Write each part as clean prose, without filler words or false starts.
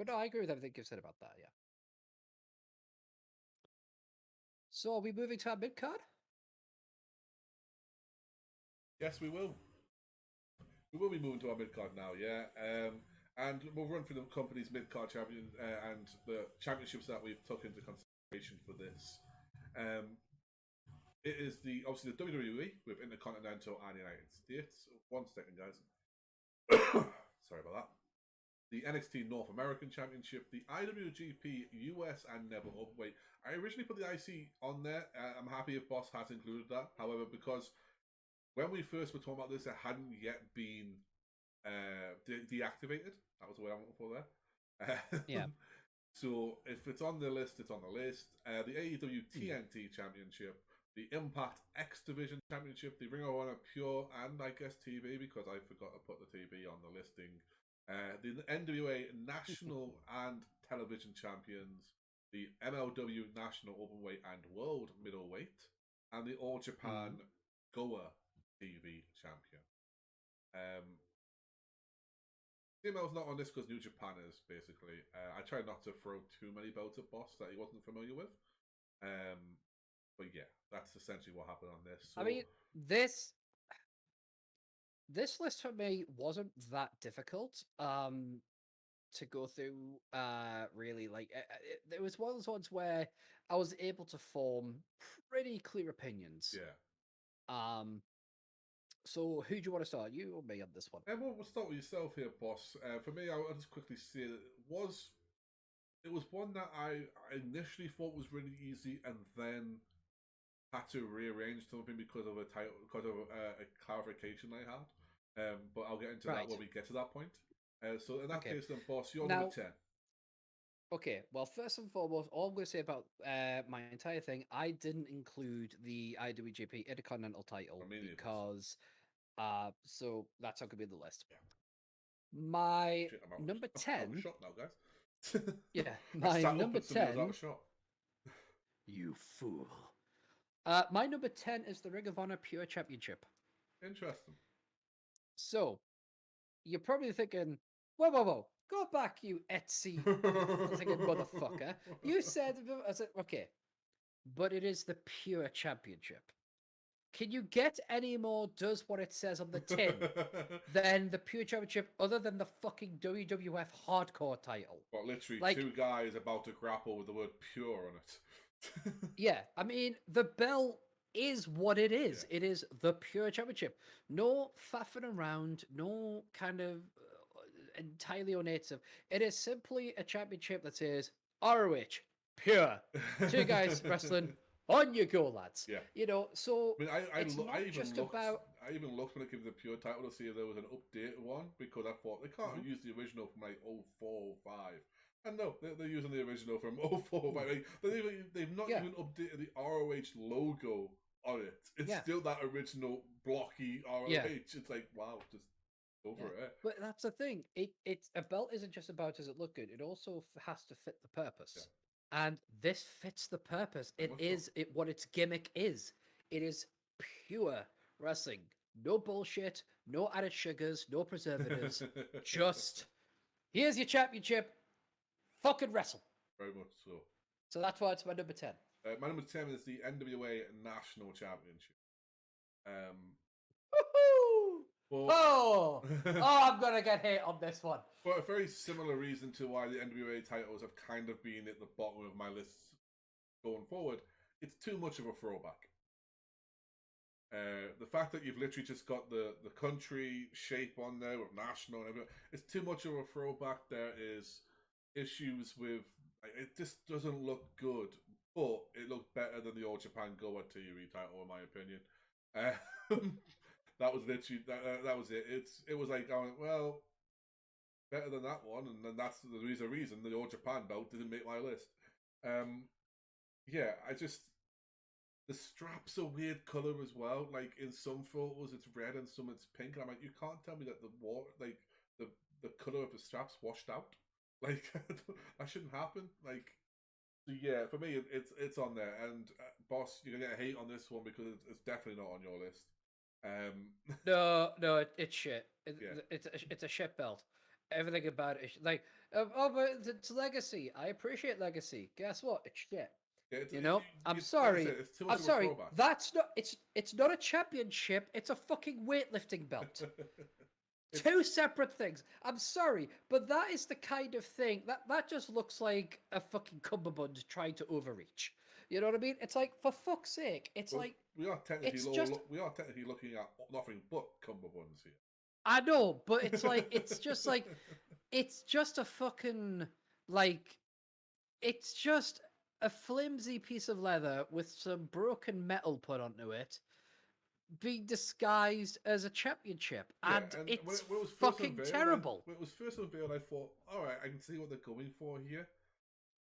but no, I agree with everything you've said about that. Yeah. So, are we moving to our mid card? Yes, we will. We will be moving to our mid card now, yeah. And we'll run through the company's mid card champion and the championships that we've took into consideration for this. It is obviously the WWE with Intercontinental and United States. 1 second, guys. Sorry about that. The NXT North American Championship, the IWGP US and Never Upweight. I originally put the IC on there. I'm happy if Boss has included that. However, because when we first were talking about this, it hadn't yet been deactivated. That was the way I went for there. Yeah. So if it's on the list, it's on the list. The AEW TNT Championship, the Impact X Division Championship, the Ring of Honor Pure, and I guess TV because I forgot to put the TV on the listing. The NWA National and Television Champions, the MLW National Openweight and World Middleweight, and the All Japan Goa TV Champion. CML's not on this because New Japan is, basically. I try not to throw too many belts at Boss that he wasn't familiar with. But yeah, that's essentially what happened on this. So, I mean, this list for me wasn't that difficult to go through. Really, like it was one of those ones where I was able to form pretty clear opinions. yeah. So who do you want to start? You or me on this one? We'll start with yourself here, Boss. For me, I'll just quickly say that it was one that I initially thought was really easy, and then had to rearrange something because of a clarification I had. But I'll get into that when we get to that point. So in that case, then, Boss, you're number 10. Okay, well, first and foremost, all I'm going to say about my entire thing, I didn't include the IWGP Intercontinental title because, so that's not going to be in the list. Yeah. My number 10. I'm shot now, guys. Yeah, my number 10. You fool. My number 10 is the Ring of Honor Pure Championship. Interesting. So, you're probably thinking, whoa. Go back, you Etsy thinking motherfucker. You said, I said, okay. But it is the Pure Championship. Can you get any more does what it says on the tin than the Pure Championship other than the fucking WWF Hardcore title? Well, literally, like, 2 guys about to grapple with the word pure on it. Yeah, I mean, the belt is what it is. Yeah. It is the Pure Championship. No faffing around, no kind of entirely unnatural. It is simply a championship that says ROH, pure. 2 guys wrestling. On you go, lads. Yeah. You know, so I mean, I even looked when I gave the Pure title to see if there was an updated one because I thought they can't use the original from like 04, 05. And no, they're using the original from 04, 05. Like, they've not even updated the ROH logo on it. It's still that original blocky ROH. Yeah. It's like, wow, just over it. But that's the thing. It's a belt isn't just about does it look good. It also has to fit the purpose. Yeah. And this fits the purpose. It is what its gimmick is. It is pure wrestling. No bullshit, no added sugars, no preservatives. Just, here's your championship. Fucking wrestle. Very much so. So that's why it's my number 10. My number 10 is the NWA National Championship. Well, I'm going to get hit on this one. For a very similar reason to why the NWA titles have kind of been at the bottom of my list going forward, it's too much of a throwback. The fact that you've literally just got the country shape on there with national and everything, it's too much of a throwback. There is issues with, it just doesn't look good, but it looked better than the All Japan Goa TV title in my opinion. That was literally that was it. It was like going, well, better than that one, and then that's the reason the All Japan belt didn't make my list. Yeah, the strap's a weird color as well. Like in some photos it's red and some it's pink. And I'm like, you can't tell me that the color of the strap's washed out. Like that shouldn't happen. Like, so yeah, for me it's on there. And Boss, you're gonna get hate on this one because it's definitely not on your list. No, it's shit. It's a shit belt. Everything about it is like, but it's legacy. I appreciate legacy. Guess what? It's shit. Yeah, I'm like I said, sorry. it's too I'm much of a sorry. throwback. That's not. It's not a championship. It's a fucking weightlifting belt. It's Two separate things. I'm sorry, but that is the kind of thing that just looks like a fucking cummerbund trying to overreach. You know what I mean? It's like, for fuck's sake. It's well, like, it's just. we are technically looking at nothing but cummerbunds here. I know, but it's like, it's just like, it's just a fucking, like, it's just a flimsy piece of leather with some broken metal put onto it, being disguised as a championship, Yeah, and and it's when it was first fucking unveiled, terrible. I thought, all right, I can see what they're going for here.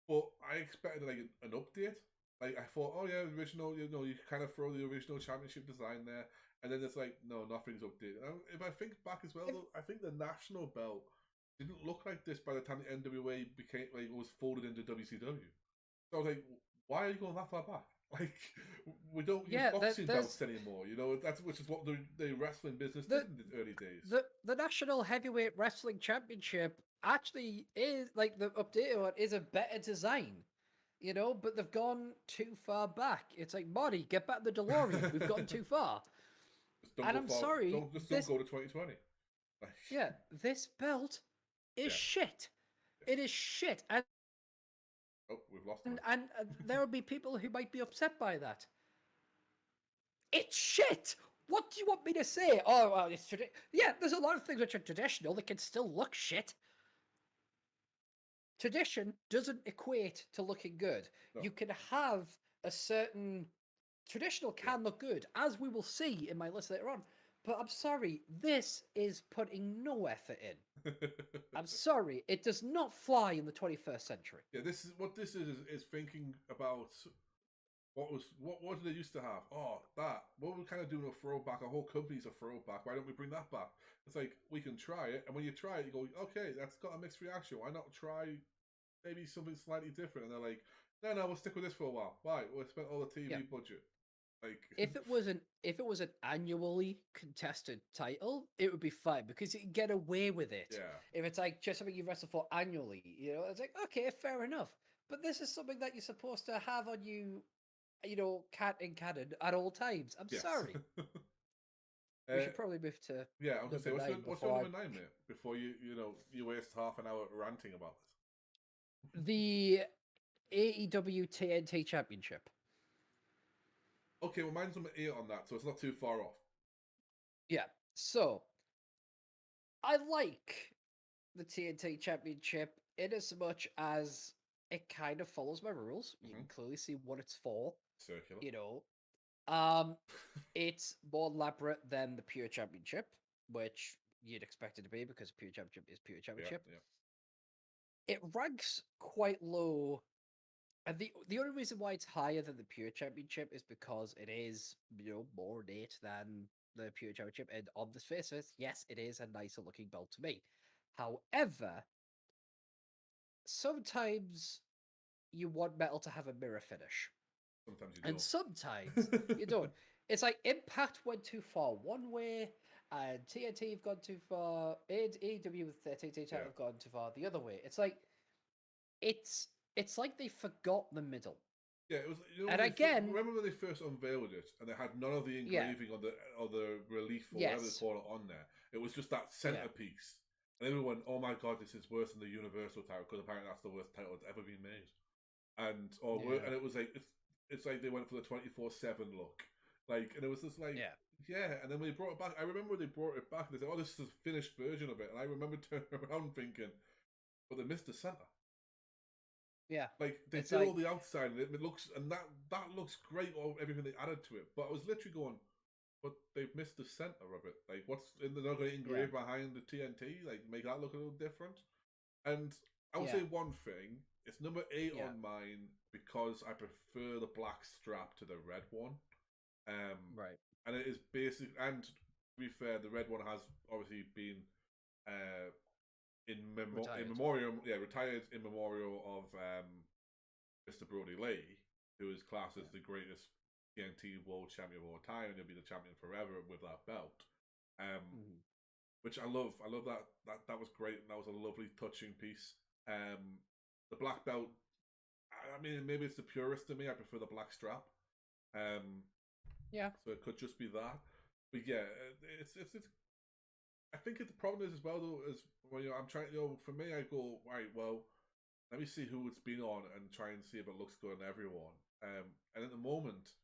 But I expected like an update. Like I thought, oh yeah, original. You know, you kind of throw the original championship design there, and then it's like, no, nothing's updated. And if I think back as well, If, though, I think the national belt didn't look like this by the time the NWA became like was folded into WCW. So I was like, why are you going that far back? Like we don't use yeah, boxing belts there's anymore. You know, that's which is what the wrestling business did the in the early days. the National Heavyweight Wrestling Championship actually is, like, the updated one is a better design, but they've gone too far back. It's like, Marty, get back in the DeLorean. We've gotten too far. Just don't And go I'm far. sorry, Don't go to 2020. Like, yeah, this belt is yeah. shit. Yes. It is shit. And Oh, we've lost and, him. and there will be people who might be upset by that. It's shit. What do you want me to say? Oh, well, it's yeah. There's a lot of things which are traditional that can still look shit. Tradition doesn't equate to looking good. No. You can have a certain traditional Yeah. can look good, as we will see in my list later on. But I'm sorry, this is putting no effort in. I'm sorry, it does not fly in the 21st century. Yeah, this is what this is thinking about what did they used to have? Oh, that. What we're kind of doing a throwback. Our whole company's a throwback. Why don't we bring that back? It's like we can try it, and when you try it, you go, okay, that's got a mixed reaction. Why not try maybe something slightly different? And they're like, no, we'll stick with this for a while. Why? We spent all the TV Yeah. budget. Like, If it was an annually contested title, it would be fine because you can get away with it. yeah, If it's like just something you wrestle for annually, it's like, okay, fair enough. But this is something that you're supposed to have on you, cat in cannon at all times. I'm yes. sorry. We should probably move to yeah, I was gonna say, number 9 what's your before number 9, mate? Before you waste half an hour ranting about the AEW TNT Championship. Okay, well, mine's number 8 on that, so it's not too far off. Yeah, so I like the TNT Championship in as much as it kind of follows my rules. You can clearly see what it's for. Circular. It's more elaborate than the Pure Championship, which you'd expect it to be because Pure Championship is Pure Championship. Yeah. It ranks quite low, and the only reason why it's higher than the Pure Championship is because it is, more ornate than the Pure Championship, and on the face of it, yes, it is a nicer looking belt to me. However, sometimes you want metal to have a mirror finish. Sometimes you And don't. sometimes you don't. It's like Impact went too far one way, and TNT have gone too far, and AEW with their TNT title have gone too far the other way. It's like it's like they forgot the middle. Yeah, it was. And again, remember when they first unveiled it, and they had none of the engraving on the relief or whatever they call it on there. It was just that centerpiece, and everyone, oh my god, this is worse than the Universal title because apparently that's the worst title that's ever been made. And it was like it's like they went for the 24/7 look, like, and it was just like and then when they brought it back, I remember when they brought it back, they said, oh, this is a finished version of it, and I remember turning around thinking, but they missed the center. Yeah, like they did all the outside, and it looks, and that looks great. All everything they added to it, but I was literally going, but they've missed the center of it. Like, what's they're not going to engrave behind the TNT? Like, make that look a little different. And I will say one thing: it's number 8 on mine because I prefer the black strap to the red one. Right. And it is basic. And to be fair, the red one has obviously been retired in memorial of Mr. Brody Lee, who is classed as the greatest TNT World Champion of all time, and he'll be the champion forever with that belt. which I love. I love that. That was great, and that was a lovely, touching piece. The black belt. I mean, maybe it's the purist to me. I prefer the black strap. Yeah. So it could just be that. But yeah, it's I think the problem is as well though is when I'm trying. For me, I go right. Well, let me see who it's been on and try and see if it looks good on everyone. And at the moment,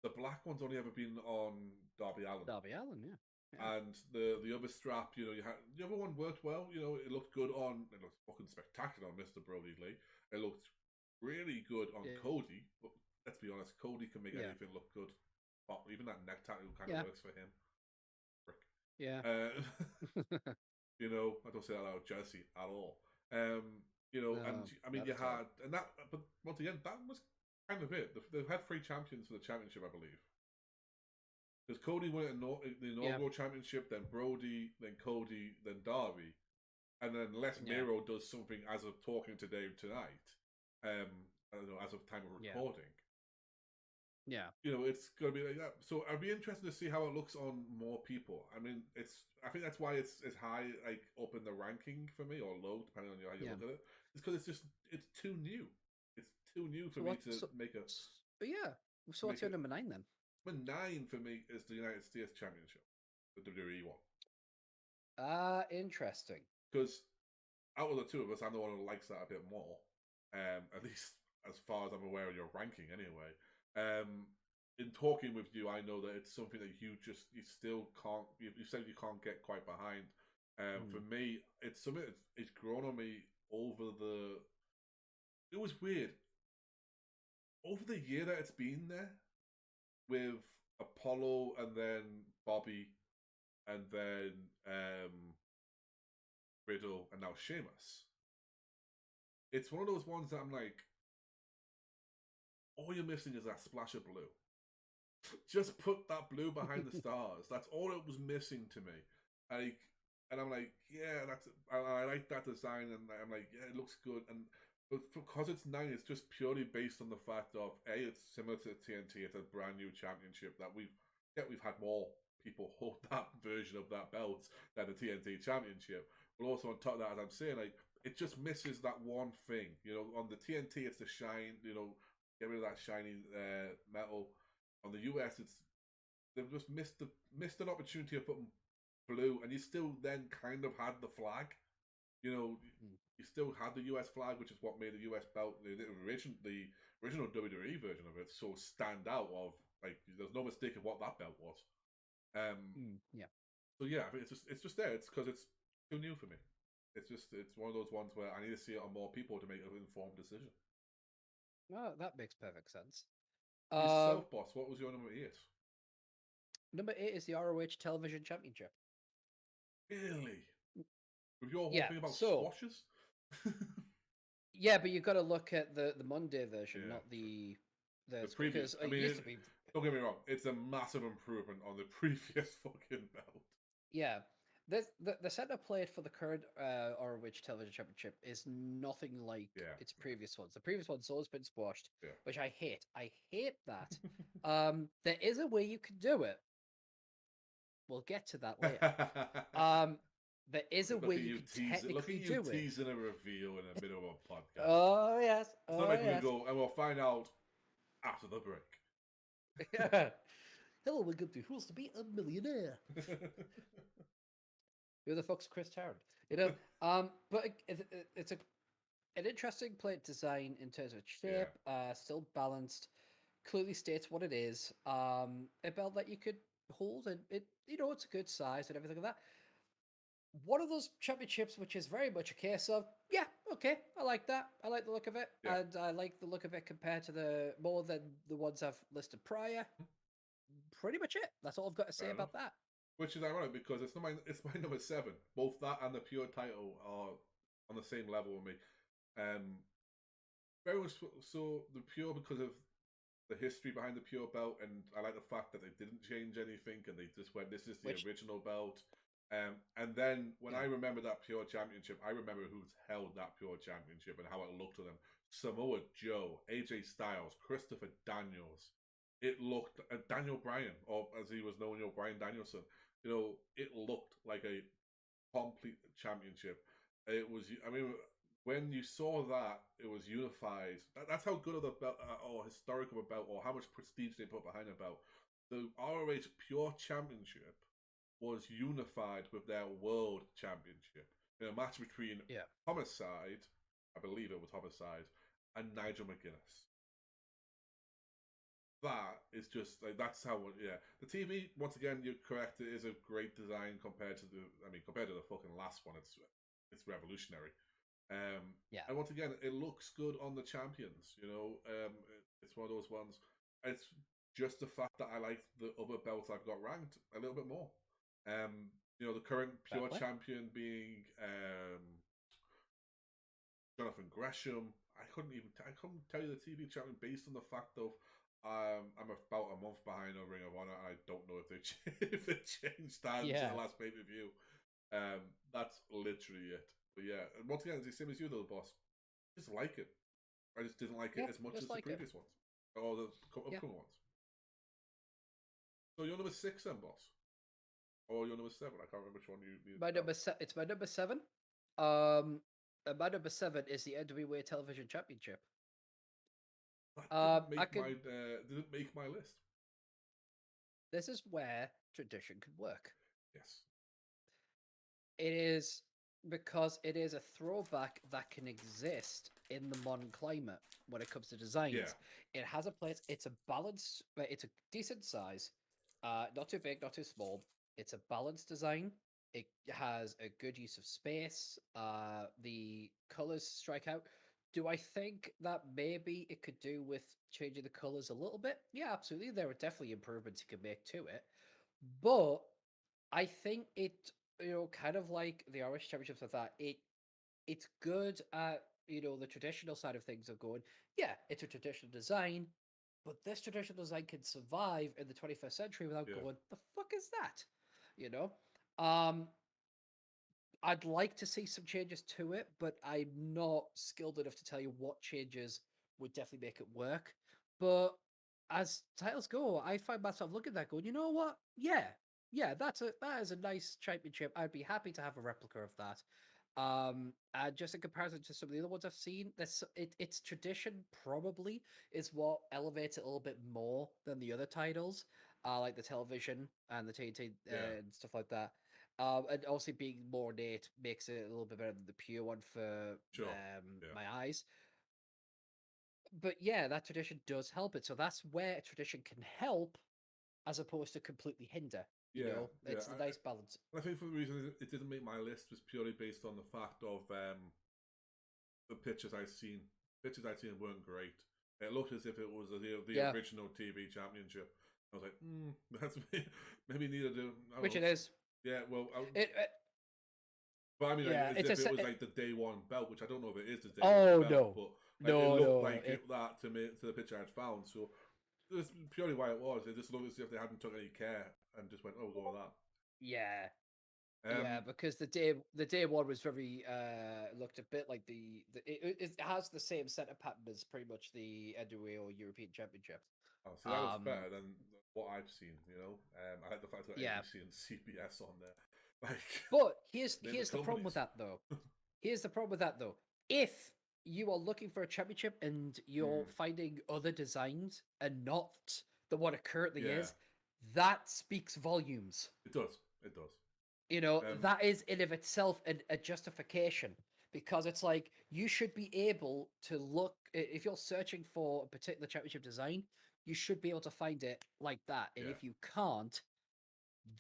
the black one's only ever been on Darby Allin. Darby Allin, yeah. And the other strap, you had the other one worked well. It looked good on. It looked fucking spectacular on Mr. Brody Lee. It looked really good on Cody. But let's be honest, Cody can make anything look good. But even that neck tattoo kind of works for him. Frick. Yeah. I don't say that out of jealousy at all. And I mean, you had, and that, but once again, that was kind of it. They've had 3 champions for the championship, I believe. Because Cody won the inaugural championship, then Brody, then Cody, then Darby, and then Les Miro does something as of talking tonight. I don't know, as of time of recording. Yeah. It's going to be like that. So I'd be interested to see how it looks on more people. I mean, I think that's why it's high, like up in the ranking for me, or low, depending on how you look at it. It's because it's too new. It's too new for me to make a. Yeah. So what's your number 9 then? Number 9 for me is the United States Championship, the WWE one. Interesting. Because out of the two of us, I'm the one who likes that a bit more. At least as far as I'm aware of your ranking, anyway. In talking with you, I know that it's something that you still can't. You said you can't get quite behind. For me, it's something. It's grown on me over the. It was weird. Over the year that it's been there, with Apollo and then Bobby, and then Riddle, and now Sheamus. It's one of those ones that I'm like, all you're missing is that splash of blue. Just put that blue behind the stars. That's all it was missing to me. And I'm like, yeah, I like that design, and I'm like, yeah, it looks good. And but because it's 9, it's just purely based on the fact of it's similar to TNT. It's a brand new championship that we've had more people hold that version of that belt than the TNT championship. But also on top of that, as I'm saying, like it just misses that one thing. On the TNT, it's the shine. Get rid of that shiny metal. On the US, they've just missed an opportunity of putting blue, and you still then kind of had the flag. You still had the US flag, which is what made the US belt, the original WWE version of it, so stand out. Of like, there's no mistake of what that belt was. So yeah, I think it's just there. It's because it's too new for me. It's one of those ones where I need to see it on more people to make an informed decision. Oh, that makes perfect sense. Yourself, boss. What was your number 8? Number 8 is the ROH Television Championship. Really? With your whole thing about squashes? Yeah, but you've got to look at the Monday version, not the previous. I mean, don't get me wrong. It's a massive improvement on the previous fucking belt. Yeah. The setup played for the current ROH Television Championship is nothing like its previous ones. The previous one's always been squashed, which I hate. I hate that. There is a way you can do it. We'll get to that later. There is a way you can technically do it. Look at you teasing a reveal in the middle of a podcast. Oh, yes. It's not like we go, and we'll find out after the break. Hello, welcome to Who Wants to Be a Millionaire? Who the fuck's Chris Tarrant? But it's an interesting plate design in terms of shape, still balanced, clearly states what it is. A belt that you could hold, and it's a good size and everything like that. One of those championships, which is very much a case of, okay, I like that. I like the look of it, and I like the look of it compared to more than the ones I've listed prior. Pretty much it. That's all I've got to say about that. Which is ironic because it's my number 7. Both that and the pure title are on the same level with me. Very much so the pure because of the history behind the pure belt, and I like the fact that they didn't change anything and they just went, this is the original belt. And then when I remember that pure championship, I remember who's held that pure championship and how it looked to them. Samoa Joe, AJ Styles, Christopher Daniels. It looked Daniel Bryan, or as he was known, Bryan Danielson. you know, it looked like a complete championship. It was, I mean, when you saw that, it was unified. That's how good of the belt, or historic of a belt, or how much prestige they put behind a belt. The ROH Pure Championship was unified with their World Championship in a match between Homicide, I believe it was Homicide, and Nigel McGuinness. That is just like, that's how, the TV, once again, you're correct, it is a great design compared to the fucking last one. It's revolutionary. And once again, it looks good on the champions. It's one of those ones. It's just the fact that I like the other belts I've got ranked a little bit more. The current pure champion being Jonathan Gresham. I couldn't tell you the TV champion based on the fact of I'm about a month behind on Ring of Honor. I don't know if they if it changed hands in the last pay-per-view. That's literally it. But yeah, once again, it's the same as you though, boss. I just like it. I just didn't like it as much as the previous ones. Or the upcoming ones. So you're number 6 then, boss? Or you're number 7? I can't remember which one you It's my number 7. My number 7 is the NWA Television Championship. That didn't make my list. This is where tradition can work. Yes. It is because it is a throwback that can exist in the modern climate when it comes to designs. Yeah. It has a place. It's a balanced. It's a decent size. Not too big, not too small. It's a balanced design. It has a good use of space. The colors strike out. Do I think that maybe it could do with changing the colors a little bit? Yeah, absolutely. There are definitely improvements you can make to it. But I think it, kind of like the Irish Championships of that, it's good at, the traditional side of things of going, yeah, it's a traditional design, but this traditional design can survive in the 21st century without going, the fuck is that? I'd like to see some changes to it, but I'm not skilled enough to tell you what changes would definitely make it work. But as titles go, I find myself looking at that going, you know what? Yeah, that is a nice championship. I'd be happy to have a replica of that. And just in comparison to some of the other ones I've seen, its tradition probably is what elevates it a little bit more than the other titles, like the television and the TNT and stuff like that. And also being more ornate makes it a little bit better than the pure one for my eyes. But yeah, that tradition does help it. So that's where tradition can help as opposed to completely hinder. It's a nice balance. I think for the reason it didn't make my list was purely based on the fact of the pictures I've seen. Pictures I've seen weren't great. It looked as if it was the original TV championship. I was like, that's maybe need to do. Which it is. Yeah, well, but I mean, as if it was like the day one belt, which I don't know if it is the day one belt, but it looked like that to the picture I'd found. So that's purely why it was. It just looked as if they hadn't took any care and just went, "Oh, we'll go with that." Yeah, because the day one was very looked a bit like it has the same center pattern as pretty much the NWA or European Championships. Oh, so that looks better than what I've seen. I like the fact that ABC and CBS on there. But here's the problem with that though. Here's the problem with that though. If you are looking for a championship and you're finding other designs and not the one it currently is, that speaks volumes. It does. It does. That is in of itself a justification, because it's like you should be able to look, if you're searching for a particular championship design, you should be able to find it like that. And if you can't,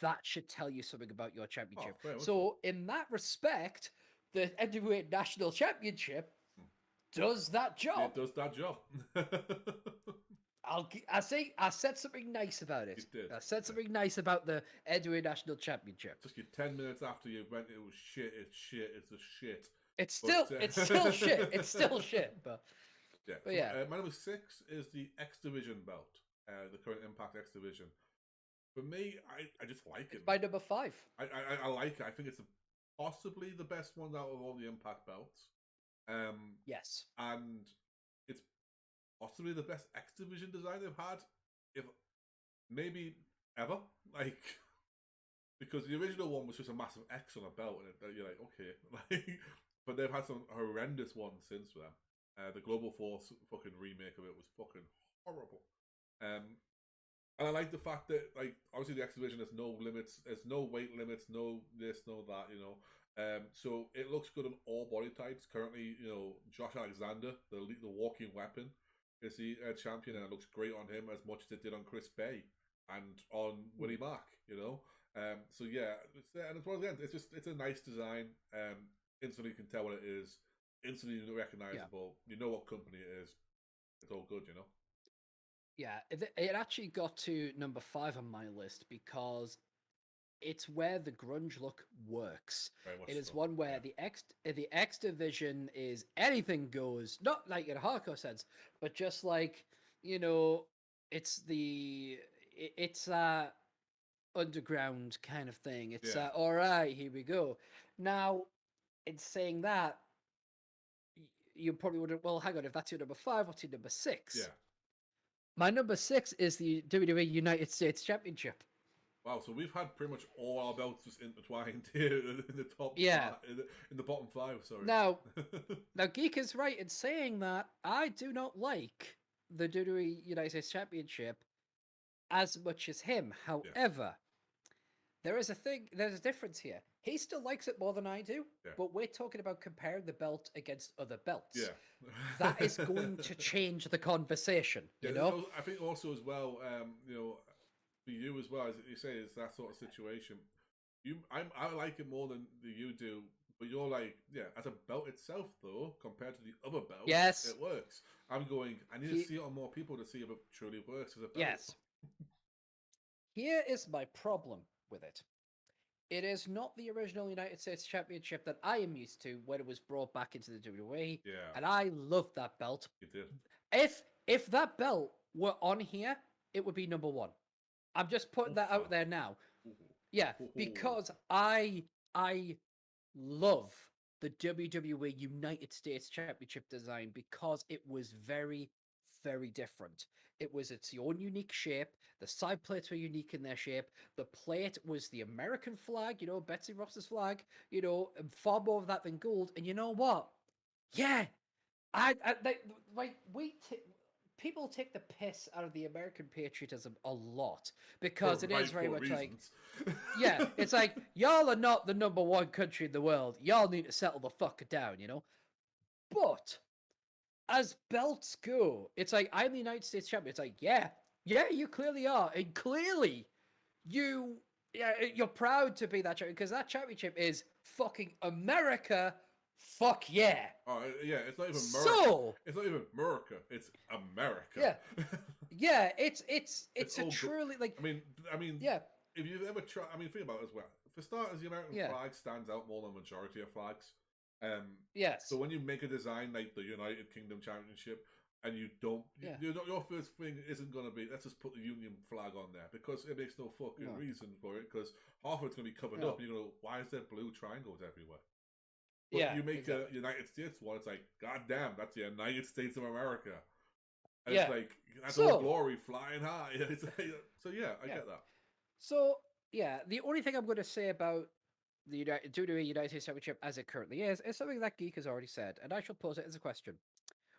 that should tell you something about your championship. So in that respect, the NWA National Championship does that job. It does that job. I said something nice about it. You did. I said something nice about the NWA National Championship. Just 10 minutes after you went, it was shit. It's shit. It's a shit. It's still shit. It's still shit. But yeah. My number 6 is the X Division belt, the current Impact X Division. For me, I just like it. It's my number 5. I like it. I think it's possibly the best one out of all the Impact belts. Yes. And it's possibly the best X Division design they've had, if maybe ever. because the original one was just a massive X on a belt, and you're like, okay, but they've had some horrendous ones since then. The Global Force fucking remake of it was fucking horrible. And I like the fact that, like, obviously the X Division has no limits, there's no weight limits, no this, no that, you know. So it looks good on all body types. Currently, you know, Josh Alexander, the walking weapon, is the champion, and it looks great on him as much as it did on Chris Bay and on Willie Mack, you know. So yeah, and it's once again, it's a nice design. Instantly you can tell what it is. Instantly recognizable. You know what company it is. It's all good, you know. Yeah, it actually got to number 5 on my list because it's where the grunge look works. It is so. one where the X Division is anything goes, not like in a hardcore sense, but just like, you know, it's underground kind of thing. It's all right, here we go. Now, in saying that, you probably wouldn't. Well, hang on, if that's your number 5, what's your number 6? Yeah. My number 6 is the WWE United States Championship. Wow, so we've had pretty much all our belts just intertwined here in the top, in the bottom 5. Sorry. Now, Geek is right in saying that I do not like the WWE United States Championship as much as him. However, there's a difference here. He still likes it more than I do, but we're talking about comparing the belt against other belts. Yeah. That is going to change the conversation, you know? I think also as well, you know, for you as well, as you say, it's that sort of situation. I like it more than you do, but you're like, as a belt itself, though, compared to the other belts, it works. I'm going, I need to see it on more people to see if it truly works as a belt. Yes. Here is my problem with it. It is not the original United States Championship that I am used to when it was brought back into the WWE. Yeah. And I love that belt. You did. If that belt were on here, it would be number 1. I'm just putting that out there now. Yeah, because I love the WWE United States Championship design because it was very, very different. It was its own unique shape. The side plates were unique in their shape. The plate was the American flag, you know, Betsy Ross's flag, you know, far more of that than gold. And you know what? Yeah, people take the piss out of the American patriotism a lot because it is very much reasons. Like, it's like, y'all are not the number 1 country in the world. Y'all need to settle the fuck down, you know? But as belts go, it's like, I'm the United States champion. It's like, yeah, you clearly are. And clearly, you're proud to be that champion because that championship is fucking America. Fuck yeah. Oh, yeah, it's not even America. So, it's not even America. It's America. Yeah, it's a truly, like... I mean, if you've ever tried... I mean, think about it as well. For starters, the American flag stands out more than the majority of flags. Yes. So when you make a design like the United Kingdom Championship, and you don't... your first thing isn't going to be, let's just put the Union flag on there, because it makes no fucking reason for it, because half of it's going to be covered up, and you're going to go, why is there blue triangles everywhere? But you make a United States one, it's like, God damn, that's the United States of America. And it's like, that's all glory flying high. It's like, so I get that. So, the only thing I'm going to say about the WWE United States Championship as it currently is something that Geek has already said, and I shall pose it as a question.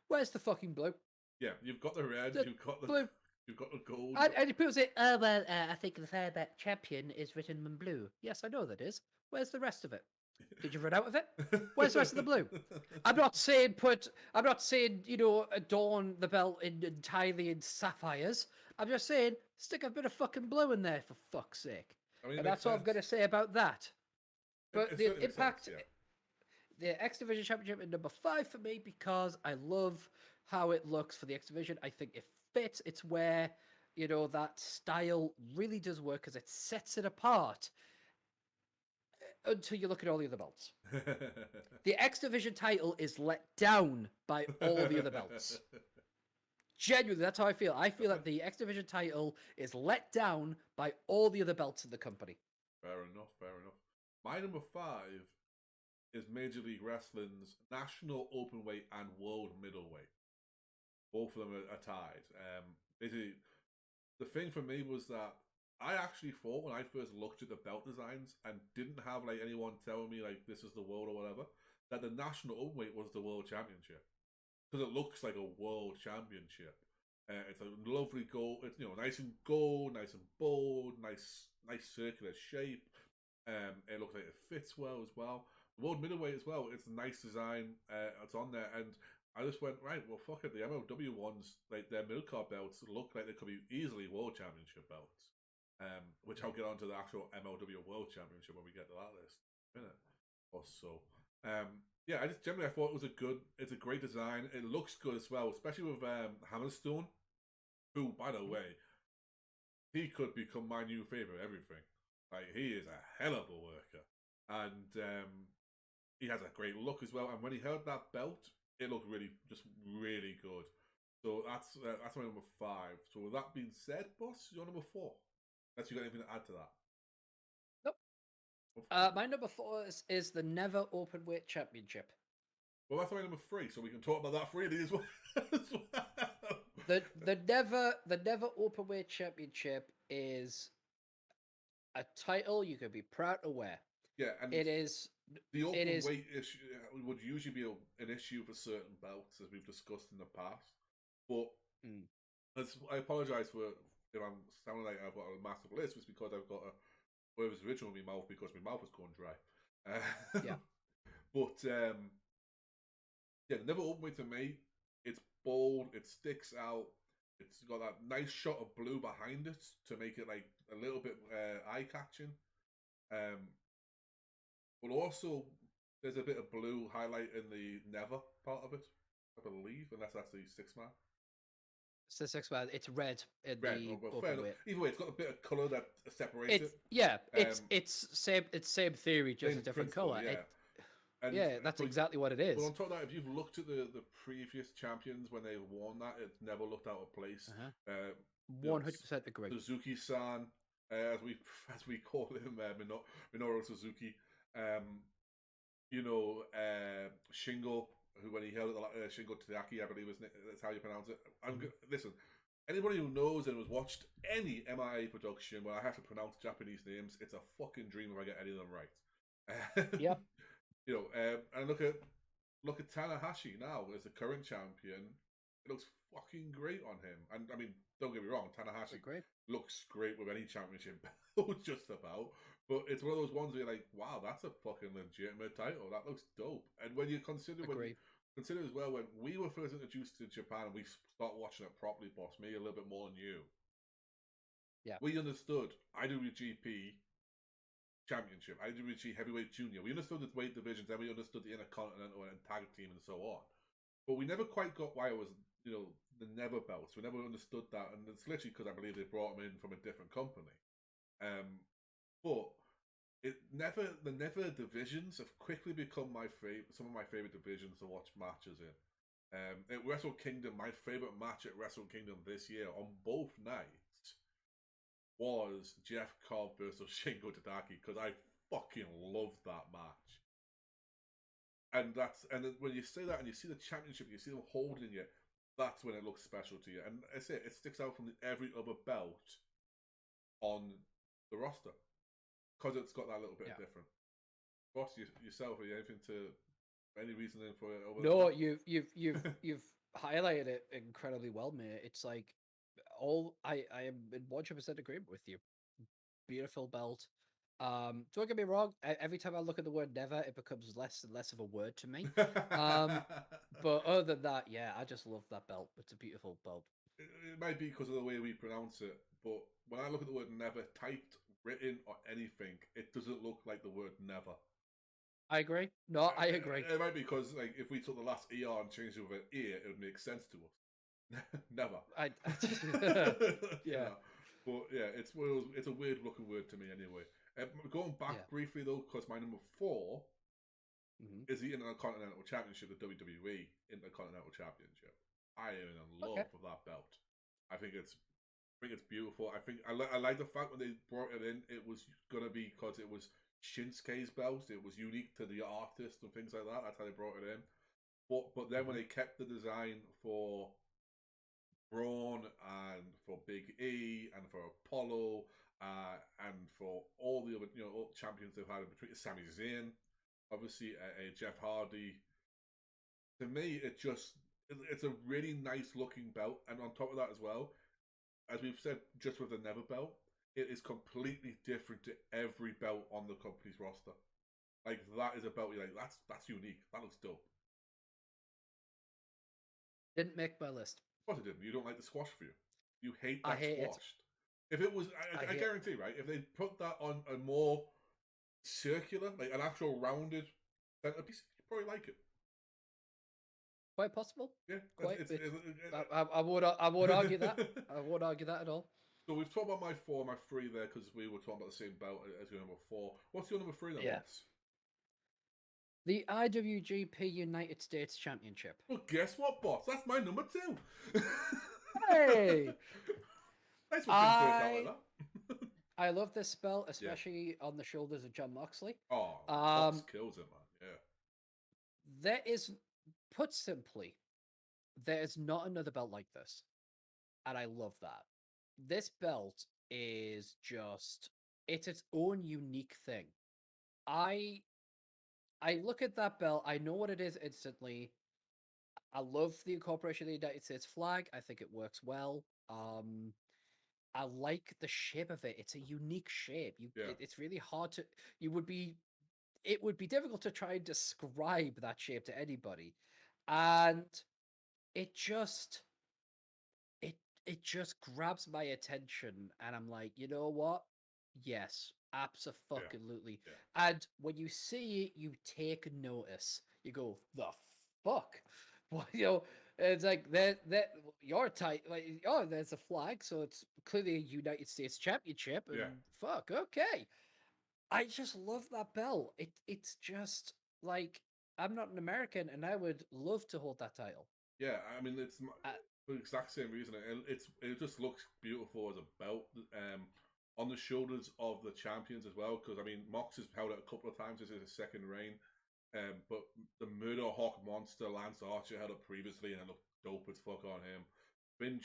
Where's the fucking blue? Yeah, you've got the red, you've got the blue. You've got the gold. And he proves it, I think the that champion is written in blue. Yes, I know that is. Where's the rest of it? Did you run out of it? Where's the rest of the blue? I'm not saying adorn the belt entirely in sapphires. I'm just saying stick a bit of fucking blue in there for fuck's sake. And that's all I'm going to say about that. But the Impact, the X Division Championship is number 5 for me because I love how it looks for the X Division. I think it fits. It's where, that style really does work because it sets it apart. Until you look at all the other belts. The X Division title is let down by all the other belts. Genuinely, that's how I feel. I feel that the X Division title is let down by all the other belts in the company. Fair enough. My number 5 is Major League Wrestling's National Openweight and World Middleweight. Both of them are tied. Basically, the thing for me was that I actually thought when I first looked at the belt designs and didn't have like anyone telling me like this is the world or whatever, that the national openweight was the world championship because it looks like a world championship. It's a lovely gold. It's nice and gold, nice and bold, nice circular shape. It looks like it fits well as well. The world middleweight as well. It's a nice design. It's on there, and I just went right. Well, fuck it. The MLW ones, like their midcard belts, look like they could be easily world championship belts. Which I'll get onto the actual MLW World Championship when we get to that list in a minute or so. Yeah, I just generally I thought it's a great design. It looks good as well, especially with Hammerstone, who, by the way, he could become my new favorite everything. Like he is a hell of a worker, and he has a great look as well. And when he held that belt, it looked really good. So that's my number 5. So with that being said, boss, you're number 4. Unless you got anything to add to that. Nope. My number 4 is the Never Openweight Championship. Well, that's my number 3, so we can talk about that freely as well. The Never Openweight Championship is a title you can be proud to wear. Yeah, and it is. The open weight issue would usually be an issue for certain belts, as we've discussed in the past. But I apologise for if I'm sounding like I've got a massive list. It's because I've got it was original in my mouth because my mouth was going dry. Yeah. But yeah, the Never Openweight to me, it's bold, it sticks out, it's got that nice shot of blue behind it to make it like a little bit eye catching. But also, there's a bit of blue highlight in the Never part of it, I believe, unless that's the 6-man. It's the 6-man. It's red in red. The well, fair enough. Either way, it's got a bit of colour that separates it. Yeah, it's same theory, just a different colour. Yeah. That's exactly what it is. But on top of that, if you've looked at the previous champions when they worn that, it never looked out of place. 100% agree. Suzuki-san, as we call him, Minoru Suzuki. Shingo, who when he held it, Shingo Tadaki, I believe that's how you pronounce it. Listen, anybody who knows and has watched any MIA production where I have to pronounce Japanese names, it's a fucking dream if I get any of them right. Yep. And look at Tanahashi now as the current champion. It looks fucking great on him. And I mean, don't get me wrong, Tanahashi looks great with any championship belt, just about. But it's one of those ones where you're like, wow, that's a fucking legitimate title. That looks dope. And when you consider as well, when we were first introduced to Japan and we start watching it properly, boss, me a little bit more than you. Yeah. We understood IWGP Championship, IWGP Heavyweight Junior. We understood the weight divisions, and we understood the Intercontinental and Tag Team and so on. But we never quite got why it was, the Never belts. We never understood that, and it's literally because I believe they brought them in from a different company. But the Never divisions have quickly become some of my favorite divisions to watch matches in. At Wrestle Kingdom, my favorite match at Wrestle Kingdom this year on both nights was Jeff Cobb versus Shingo Tadaki, because I fucking loved that match. And then when you say that and you see the championship, you see them holding it, that's when it looks special to you. And I say it sticks out from every other belt on the roster because it's got that little bit different. Boss, yourself, are you any reasoning for it? No, you've highlighted it incredibly well, mate. It's like I am in 100% agreement with you. Beautiful belt. Don't get me wrong. Every time I look at the word "never," it becomes less and less of a word to me. But other than that, yeah, I just love that belt. It's a beautiful belt. It might be because of the way we pronounce it, but when I look at the word "never" typed, written, or anything, it doesn't look like the word "never." I agree. No, I agree. It might be because, like, if we took the last ER and changed it with an ear, it would make sense to us. Never. Yeah. But yeah, it's a weird looking word to me anyway. Going back briefly though, because my number 4 is the Intercontinental Championship, the WWE Intercontinental Championship. I am in love with that belt. I think it's beautiful. I like the fact when they brought it in, it was gonna be because it was Shinsuke's belt. It was unique to the artist and things like that. That's how they brought it in. But then when they kept the design for Braun and for Big E and for Apollo and for all the other all champions they've had in between. Sami Zayn, obviously, Jeff Hardy. To me, it's a really nice looking belt, and on top of that as well, as we've said, just with the Never belt, it is completely different to every belt on the company's roster. Like that is a belt you're like, that's unique. That looks dope. Didn't make my list. Of course it didn't. You don't like the squash for you. You hate I that hate it. squashed. If it was, I hate guarantee, right? If they put that on a more circular, like an actual rounded centerpiece, you probably like it. quite possible. Yeah, Quite. I won't argue that. I won't argue that at all. So we've talked about my 4, my 3 there because we were talking about the same belt as your number 4. What's your number 3 then, Yeah. boss? The IWGP United States Championship. Well, guess what, boss? That's my number 2. Hey! Nice when things work out like that. I love this belt, especially on the shoulders of John Moxley. Oh, Mox kills it, man. Yeah. There is, put simply, there is not another belt like this. And I love that. This belt is just, it's its own unique thing. I look at that belt, I know what it is instantly. I love the incorporation of the United States flag. I think it works well. I like the shape of it. It's a unique shape. It's really hard to. It would be difficult to try and describe that shape to anybody, and it just grabs my attention, and I'm like, you know what? Yes, absolutely. Yeah. And when you see it, you take notice. You go, the fuck? Well, it's like that your type, like, oh, there's a flag, so it's clearly a United States Championship, and fuck, okay. I just love that belt. It's just like, I'm not an American, and I would love to hold that title. Yeah, I mean it's for the exact same reason. It just looks beautiful as a belt. On the shoulders of the champions as well, because I mean Mox has held it a couple of times. This is his second reign. But the Murder Hawk Monster Lance Archer held it previously, and it looked dope as fuck on him. Finn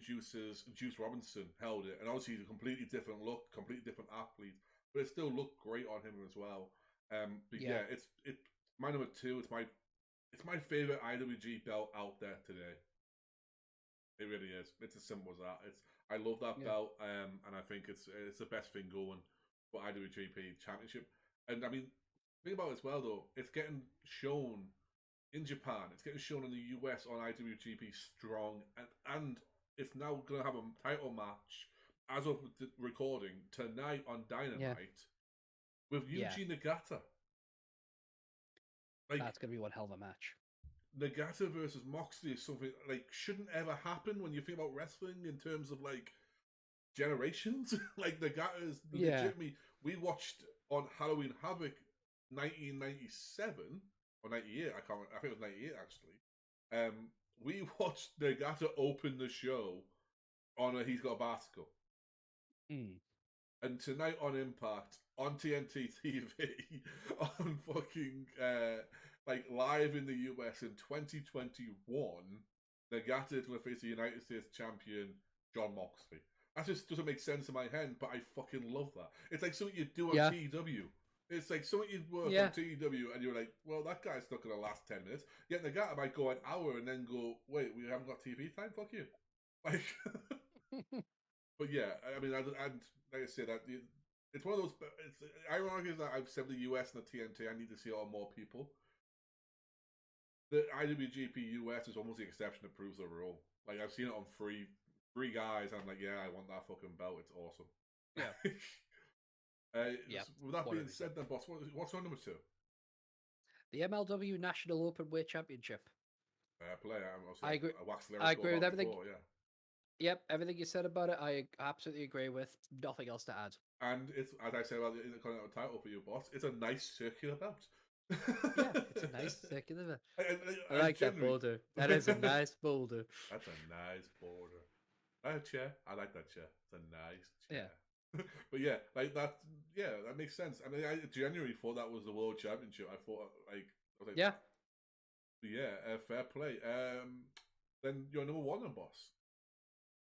Juice Robinson held it, and obviously he's a completely different look, completely different athlete, but it still looked great on him as well. But it's my number 2. It's my favorite IWG belt out there today. It really is. It's as simple as that. I love that belt, and I think it's the best thing going for IWGP Championship. And I mean, think about it as well though. It's getting shown in Japan. It's getting shown in the US on IWGP Strong, and it's now going to have a title match as of the recording tonight on Dynamite with Yuji Nagata. Like, that's going to be one hell of a match. Nagata versus Moxley is something like shouldn't ever happen when you think about wrestling in terms of like generations. Like Nagata is legitimately. We watched on Halloween Havoc 1997 or 98. I can't. I think it was 98 actually. We watched Nagata open the show on a He's Got a Bicycle. And tonight on Impact, on TNT TV, on fucking like live in the US in 2021, Nagata is going to face the United States champion John Moxley. That just doesn't make sense in my head, but I fucking love that. It's like something you do on TW. It's like something you'd work on TW, and you're like, well, that guy's not going to last 10 minutes. Yet Nagata might go an hour and then go, wait, we haven't got TV time? Fuck you. Like, but yeah, I mean, and like I said, that it's one of those. It's ironic that I've said the US and the TNT. I need to see it on more people. The IWGP US is almost the exception that proves the rule. Like I've seen it on three guys, and I'm like, yeah, I want that fucking belt. It's awesome. Yeah. With that being said, then, boss, what's on number 2? The MLW National Openweight Championship. Fair play. I agree. I agree with everything. Before, Yep, everything you said about it, I absolutely agree with. Nothing else to add. And it's, as I said about the Intercontinental title for you, boss, it's a nice circular belt. Yeah, it's a nice circular belt. I like that boulder. That is a nice boulder. That's a nice boulder. That chair, I like that chair. It's a nice chair. Yeah. But yeah, like that. Yeah, that makes sense. I mean, I genuinely thought that was the World Championship. I was like, yeah, fair play. Then you're number 1 then, boss.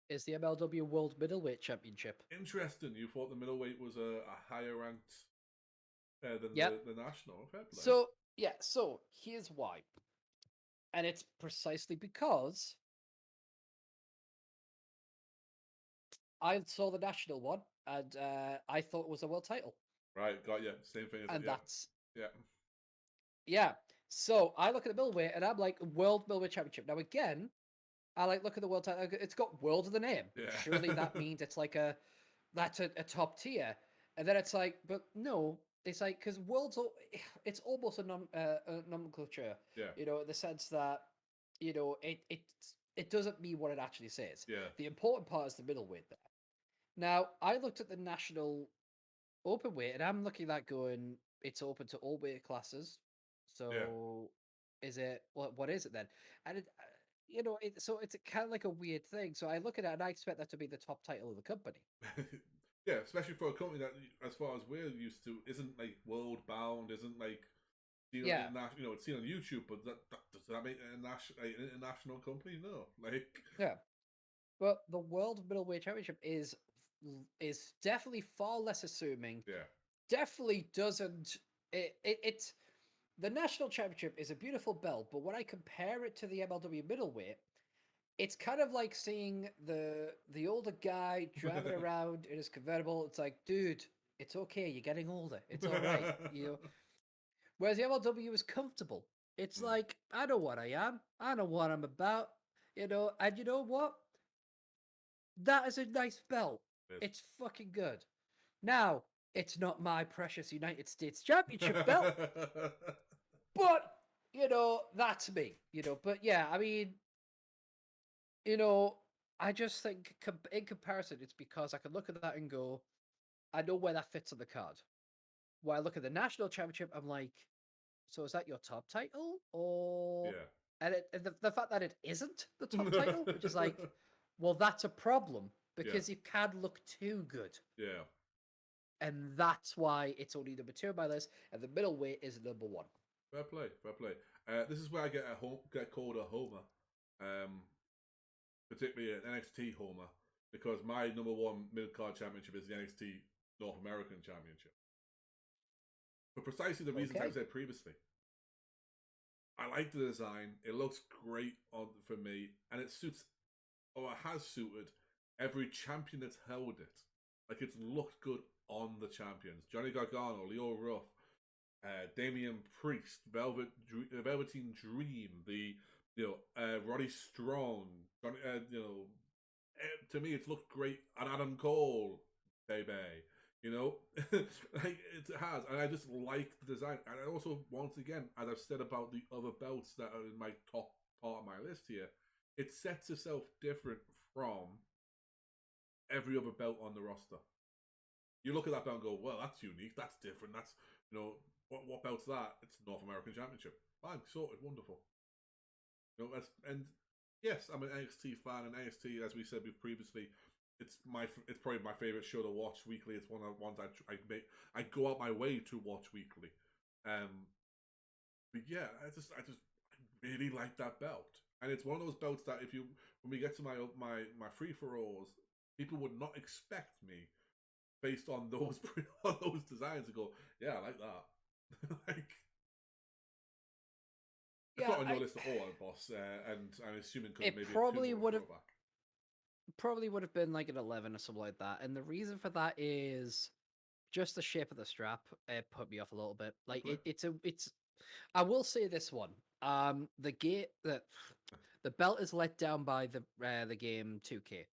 is the MLW World Middleweight Championship. Interesting. You thought the middleweight was a higher ranked than Yep. the national. Fair play. So yeah, so here's why, and it's precisely because I saw the national one and I thought it was a world title, Right, got you. Same thing as and yeah, that's yeah, yeah. So I look at the middleweight and I'm like World Middleweight Championship. Now again, I like look at the world title. It's got world in the name. yeah. Surely that means it's like that's a top tier. And then it's like, but no, it's like because it's almost a nomenclature. Yeah, In the sense that it doesn't mean what it actually says. yeah, The important part is the middleweight there. Now I looked at the national open weight, and I'm looking at that going, it's open to all weight classes. yeah. So, is it what is it then? And so it's kind of like a weird thing. So I look at it and I expect that to be the top title of the company. Yeah, especially for a company that, as far as we're used to, isn't like world bound, isn't like seen on Yeah, international. It's seen on YouTube, but does that make it an international company? No, like yeah. But the World Middleweight Championship is definitely far less assuming. yeah, Definitely doesn't. It's the national championship is a beautiful belt, but when I compare it to the MLW middleweight, it's kind of like seeing the older guy driving around in his convertible. It's like, dude, it's okay. You're getting older. It's all right. Whereas the MLW is comfortable. It's Mm, like, I know what I am. I know what I'm about. And you know what? That is a nice belt. yes. It's fucking good. Now, it's not my precious United States Championship belt, but that's me. But yeah, I mean, you know, I just think in comparison, it's because I can look at that and go, I know where that fits on the card. When I look at the national championship, I'm like, so is that your top title, or Yeah. and the fact that it isn't the top title, which is like, well, that's a problem Yeah. because you can look too good, Yeah. and that's why it's only number two on my list, and the middleweight is number one. Fair play. Fair play. This is where I get called a homer, um, particularly an NXT homer, because my number one mid card championship is the NXT North American Championship for precisely the reasons I've Okay. said previously. I like the design. It looks great for me, and it suits, or it has suited, every champion that's held it. Like it's looked good on the champions: Johnny Gargano, Leo Ruff, Damian Priest, Velveteen Dream, the Roddy Strong. Johnny, to me, it's looked great. And Adam Cole, baby. Like it has, and I just like the design. And I also, once again, as I've said about the other belts that are in my top part of my list here, it sets itself different from every other belt on the roster. You look at that belt and go, well, that's unique, that's different, that's what belt's that? It's North American Championship. Fine, sorted, wonderful. And yes, I'm an NXT fan, and NXT, as we said previously, it's probably my favorite show to watch weekly. It's one of the ones I go out my way to watch weekly. But yeah, I just really like that belt, and it's one of those belts that if you when we get to my free for alls, people would not expect me based on those on those designs to go, yeah, I like that. Like it's Yeah, not on your I list at all, boss, and I'm assuming because it maybe it's too probably more would have throwback. been like an 11 or something like that, and the reason for that is just the shape of the strap. It put me off a little bit. Fair Like play. it's. I will say this one. The gate that the belt is let down by the game 2K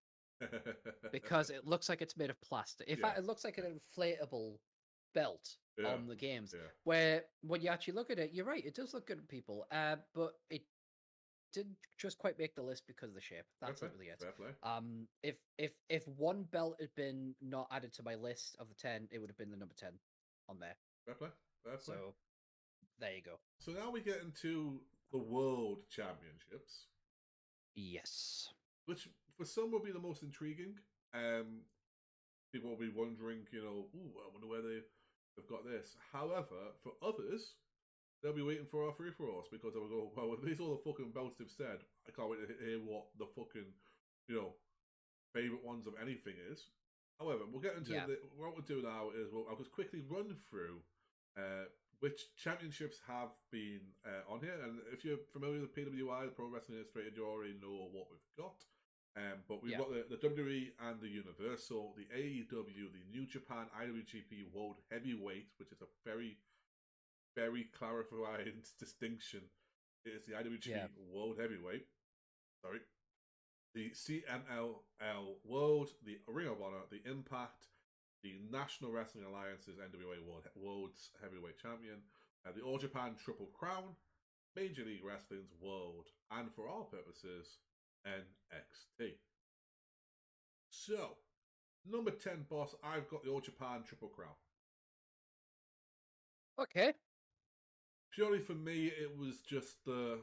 because it looks like it's made of plastic. In Yeah, fact, it looks like an inflatable belt yeah, on the games. yeah. Where when you actually look at it, you're right. It does look good to people. But it didn't just quite make the list because of the shape. Fair That's play. literally it. Fair play. If one belt had been not added to my list of the 10, it would have been the number 10 on there. Fair play. Fair play. So there you go. So now we get into the World Championships, Yes. which for some will be the most intriguing. People will be wondering, ooh, I wonder where they've got this. However, for others, they'll be waiting for our free for alls because they'll go, well, these all the fucking belts they've said. I can't wait to hear what the fucking, you know, favorite ones of anything is. However, we'll get into what we'll do now is I'll just quickly run through which championships have been on here. And if you're familiar with PWI, the Pro Wrestling Illustrated, you already know what we've got. But we've got the WWE and the Universal, the AEW, the New Japan IWGP World Heavyweight, which is a very, very clarifying distinction. It is the IWGP World Heavyweight. Sorry. The CMLL World, the Ring of Honor, the Impact, the National Wrestling Alliance's NWA World's Heavyweight Champion, the All Japan Triple Crown, Major League Wrestling's World, and for our purposes, NXT. So, number 10, boss, I've got the All Japan Triple Crown. Okay. Purely for me, it was just the...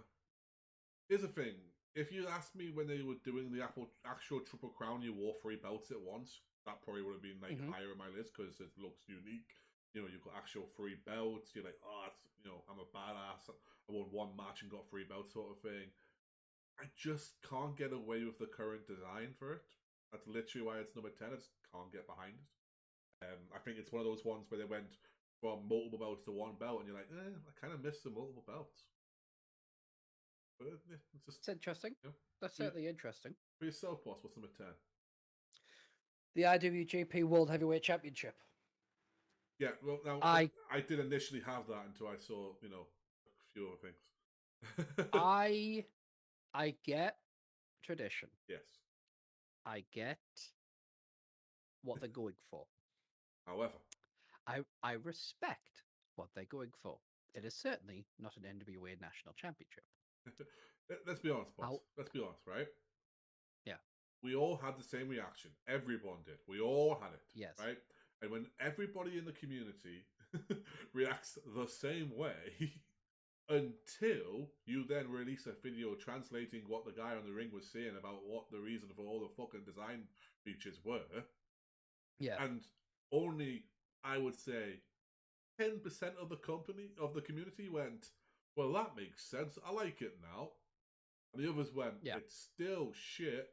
Here's the thing. If you asked me when they were doing the actual Triple Crown, you wore 3 belts at once, that probably would have been like higher in my list because it looks unique. You know, you've got actual 3 belts. You're like, oh, it's, you know, I'm a badass. I won 1 match and got 3 belts, sort of thing. I just can't get away with the current design for it. That's literally why it's number 10. I just can't get behind it. I think it's one of those ones where they went from multiple belts to 1 belt, and you're like, I kind of miss the multiple belts. But it's interesting. That's certainly interesting. For yourself, boss, what's number 10? The IWGP World Heavyweight Championship. Yeah, well, now I did initially have that until I saw, you know, a few other things. I get tradition. Yes. I get what they're going for. However, I respect what they're going for. It is certainly not an NWA National Championship. Let's be honest, boss. Let's be honest, right? Yeah. We all had the same reaction. Everyone did. We all had it. Yes. Right? And when everybody in the community reacts the same way, until you then release a video translating what the guy on the ring was saying about what the reason for all the fucking design features were. Yeah. And only, I would say, 10% of the community went, well, that makes sense. I like it now. And the others went, it's still shit.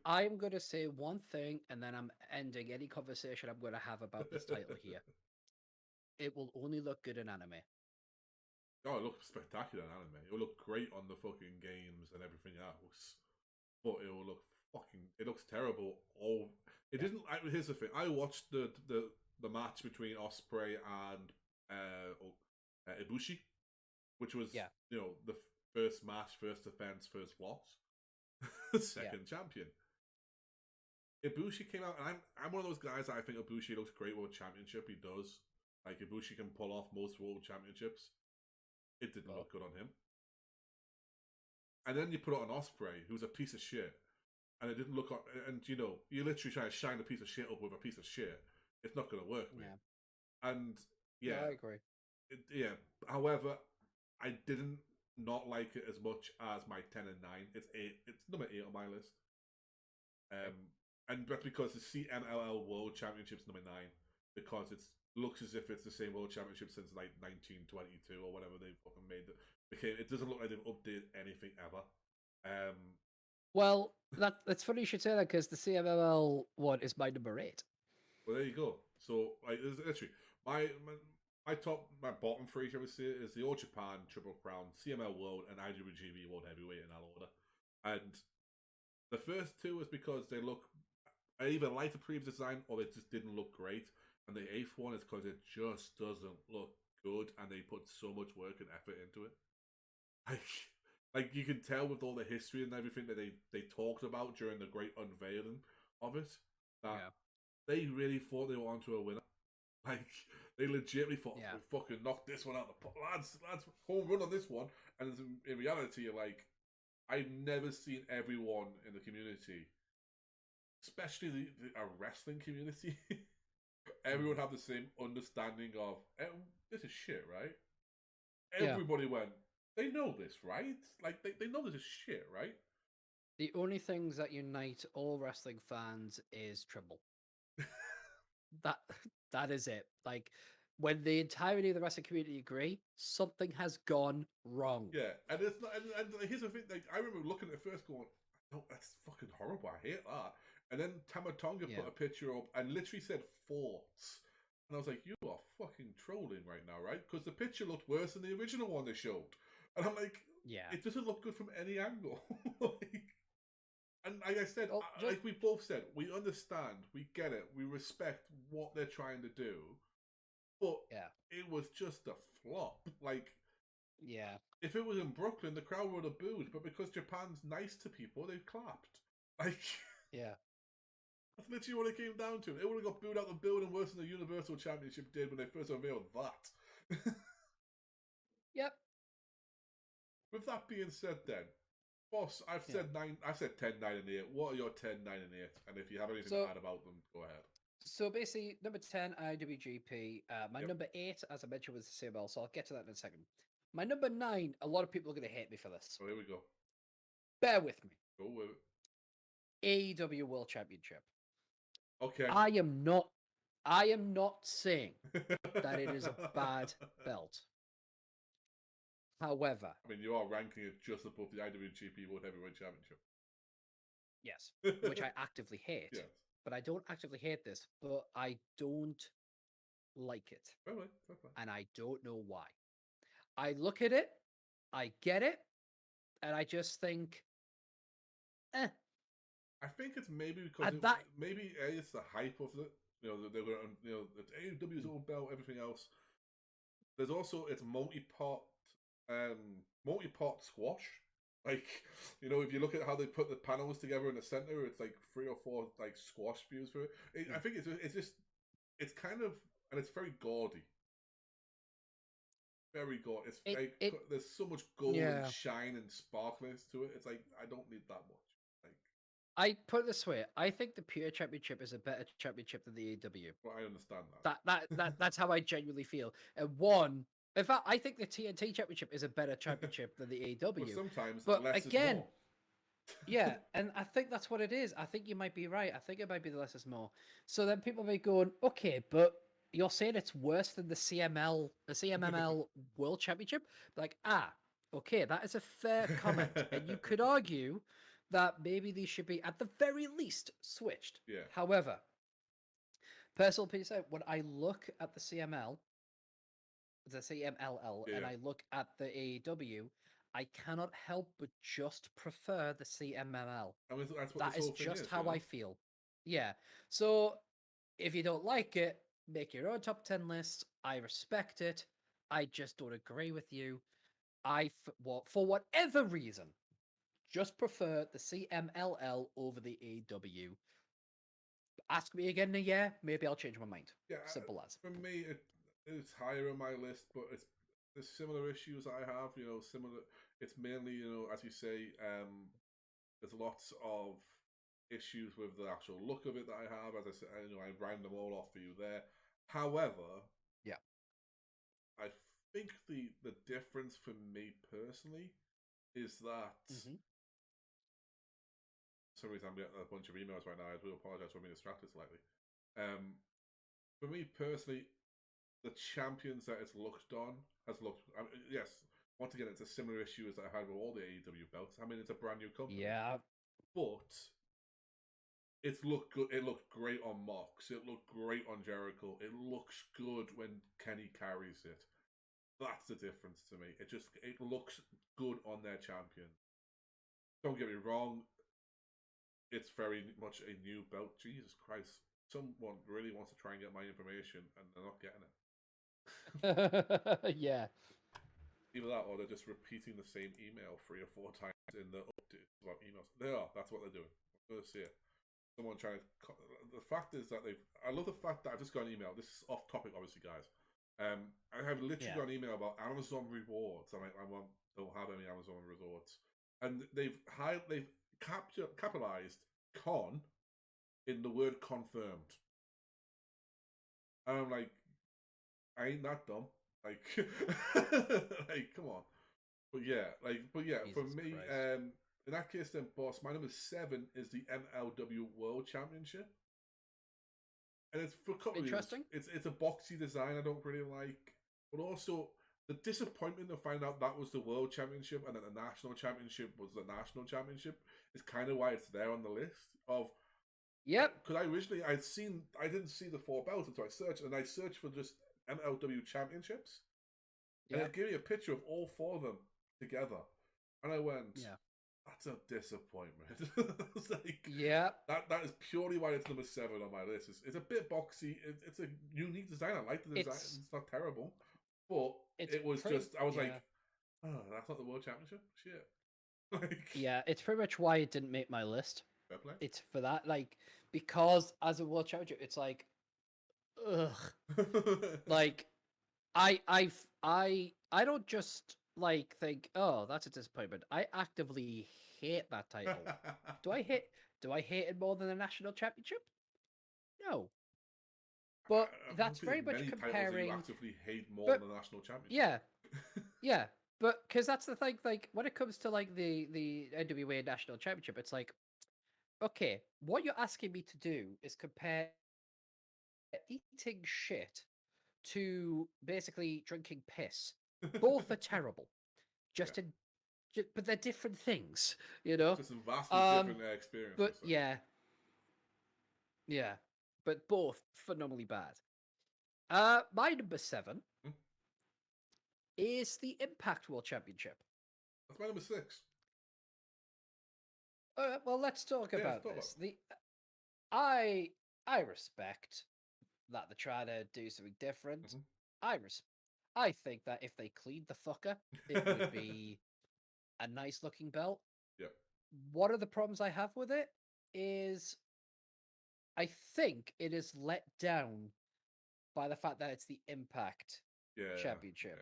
I'm going to say one thing, and then I'm ending any conversation I'm going to have about this title here. It will only look good in anime. Oh, it looks spectacular in anime. It will look great on the fucking games and everything else. But it will look it looks terrible. Here's the thing. I watched the match between Ospreay and Ibushi, which was, you know, the first match, first defense, first loss. Second champion. Ibushi came out, and I'm one of those guys that I think Ibushi looks great with a championship. He does. Like, Ibushi can pull off most world championships. It didn't look good on him. And then you put it on Ospreay, who's a piece of shit. And it didn't look... And, you know, you literally try to shine a piece of shit up with a piece of shit. It's not going to work, man. And, yeah, I agree. However, I didn't not like it as much as my 10 and 9. It's number 8 on my list. And that's because the CMLL World Championship's number 9. Because it looks as if it's the same World Championship since like 1922 or whatever they fucking made it. It doesn't look like they've updated anything ever. Well, that's funny you should say that, because the CMLL one is my number 8. Well, there you go. So, like, literally, my bottom 3, shall we say, is the All Japan Triple Crown, CML World, and IWGP World Heavyweight in that order. And the first 2 is because they look... I either like the previous design or they just didn't look great. And the 8th one is because it just doesn't look good, and they put so much work and effort into it. Like you can tell with all the history and everything that they talked about during the great unveiling of it, that they really thought they were onto a winner. Like, they legitimately thought, we fucking knocked this one out the pot. Lads, home run on this one. And in reality, you're like, I've never seen everyone in the community, especially a wrestling community, everyone have the same understanding of, this is shit, right? Everybody went, they know this, right? Like, they know this is shit, right? The only things that unite all wrestling fans is trouble. That is it. Like, when the entirety of the wrestling community agree, something has gone wrong. Yeah, and it's not. And here's the thing: like, I remember looking at it first, going, no, that's fucking horrible. I hate that. And then Tamatonga Yeah. put a picture up and literally said forts. And I was like, you are fucking trolling right now, right? Because the picture looked worse than the original one they showed. And I'm like, Yeah. it doesn't look good from any angle. Like, and like I said, Well, just, like we both said, we understand, we get it, we respect what they're trying to do. But yeah. it was just a flop. Like, Yeah. if it was in Brooklyn, the crowd would have booed. But because Japan's nice to people, they clapped. Like, Yeah. that's literally what it came down to. It would have got booed out the building worse than the Universal Championship did when they first unveiled that. Yep. With that being said, then, Boss, I've Yeah. said 9. I've said 10, 9, and 8. What are your 10, 9, and 8? And if you have anything So, to add about them, go ahead. So basically, number 10, IWGP. My Yep. number 8, as I mentioned, was the CML, so I'll get to that in a second. My number 9, a lot of people are going to hate me for this. So here we go. Bear with me. Go with it. AEW World Championship. Okay. I am not saying that it is a bad belt. However, I mean, you are ranking it just above the IWGP World Heavyweight Championship. yes, which I actively hate. Yes. But I don't actively hate this, but I don't like it. Fair play, fair play. And I don't know why. I look at it, I get it, and I just think, eh. I think it's maybe because maybe it's the hype of it. You know, they're going to, you know, it's AEW's old belt, everything else. There's also it's multi-pot squash. Like, you know, if you look at how they put the panels together in the center, it's like 3 or 4 like squash views for it. I think it's kind of, and it's very gaudy. Very gaudy. It's there's so much gold and shine and sparkliness to it. It's like, I don't need that much. Like, I put it this way: I think the Pure Championship is a better championship than the AEW. Well, I understand that. That's how I genuinely feel. And in fact, I think the TNT Championship is a better championship than the AEW. But sometimes, but less again, is more. Yeah, and I think that's what it is. I think you might be right. I think it might be the less is more. So then people may be going, okay, but you're saying it's worse than the CMML World Championship? Like, okay, that is a fair comment. And you could argue that maybe these should be, at the very least, switched. Yeah. However, personal piece out, when I look at the CMLL, and I look at the AEW, I cannot help but just prefer the CMML. I mean, that's what that this is whole thing just is, how I feel. Yeah. So if you don't like it, make your own top 10 lists. I respect it. I just don't agree with you. For whatever reason, just prefer the CMLL over the AEW. Ask me again in a year, maybe I'll change my mind. Yeah, simple as. For me, it's higher on my list, but there's similar issues I have. You know, similar. It's mainly, you know, as you say, there's lots of issues with the actual look of it that I have. As I said, you know, I round them all off for you there. However, yeah, I think the difference for me personally is that. Mm-hmm. For some reason, I'm getting a bunch of emails right now. I do apologize for being distracted slightly. For me personally, the champions that it's looked on has looked. Yes, once again, it's a similar issue as I had with all the AEW belts. I mean, it's a brand new company. Yeah, but it's looked good. It looked great on Mox. It looked great on Jericho. It looks good when Kenny carries it. That's the difference to me. It looks good on their champion. Don't get me wrong. It's very much a new belt. Jesus Christ. Someone really wants to try and get my information and they're not getting it. Yeah. Either that or they're just repeating the same email 3 or 4 times in the updates about emails. They are. That's what they're doing. I'm going to see it. Someone trying to... The fact is that I love the fact that I've just got an email. This is off topic, obviously, guys. I have literally got an email about Amazon rewards. I don't have any Amazon rewards. And they've capitalized con in the word confirmed. And I'm like, I ain't that dumb. Like, like, come on. But yeah, Jesus for me, in that case, then, boss, my number 7 is the MLW World Championship, and it's for a couple of reasons. It's a boxy design I don't really like, but also the disappointment to find out that was the world championship and then the national championship was the national championship is kind of why it's there on the list of. Yep. Because I didn't see the 4 belts until I searched for just MLW championships, and Yep. it gave me a picture of all 4 of them together, and I went, Yeah. "That's a disappointment." It's like, yeah. that is purely why it's number 7 on my list. It's a bit boxy. It's a unique design. I like the design. It's not terrible, but It's it was pretty. just I was Yeah. like, "Oh, that's not the world championship." Shit. Like, Yeah, it's pretty much why it didn't make my list. fair play. It's for that, like, because as a world championship, it's like, ugh. Like, I don't just like think, oh, that's a disappointment. I actively hate that title. Do I hate it more than the national championship? No. But I that's don't think very there's much many titles that comparing. you actively hate more But than the national championship. yeah, yeah. But because that's the thing, like when it comes to like the NWA national championship, it's like, okay, what you're asking me to do is compare eating shit to basically drinking piss. Both are terrible. Just Yeah. in, but they're different things, you know. Just some vastly different experiences. But So. yeah, but both phenomenally bad. My number 7 Hmm? is the Impact World Championship. That's my number 6. Well, let's talk Yeah, about talk this. I respect that they're trying to do something different. Mm-hmm. I think that if they cleaned the fucker, it would be a nice looking belt. Yep. One of the problems I have with it is I think it is let down by the fact that it's the Impact Championship.